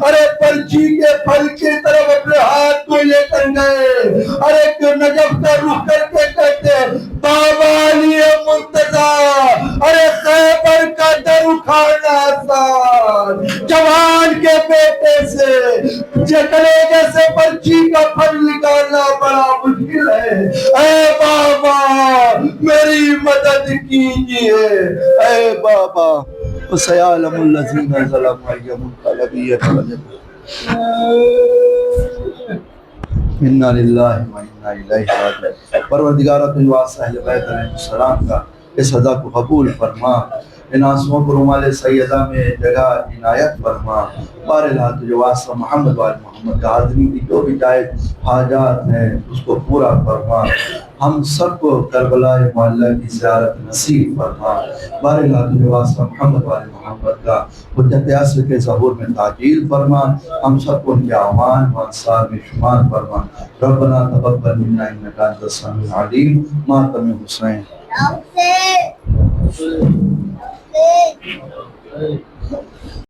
ارے پرچی کے پھل کی طرف اپنے ہاتھ کو لے کر گئے. ارے نجف کا رخ کر کے کہتے بابا علی مرتضی ارے خیبر کا در اکھاڑنا آسان, جوان کے بیٹے سے کلیجے سے پرچی کا پھل نکالنا بڑا مشکل ہے. اے بابا میری مدد کیجئے, اے بابا سیعلم الذین ظلموا ای منقلب انا للہ و انا الیہ راجعون. پروردگارہ تو واسطہ اہل بیت علیہ السلام کا اس ادا کو قبول فرما, ان آنسوؤں کو رومال سیدہ میں جگہ عنایت فرما. بارہا تجھے واسطہ محمد وآل محمد کا آدمی کی جو بھی جائز حاجات ہیں اس کو پورا فرما. ہم سب کو کربلا معلیٰ کی زیارت نصیب فرما. بارہا تجھے واسطہ محمد وآل محمد کا حجت اصل کے ظہور میں تعجیل فرما. ہم سب کو ان کے اعوان و انصار میں شمار فرما. ربنا تقبل منا انک انت السمیع العلیم. ماتم حسین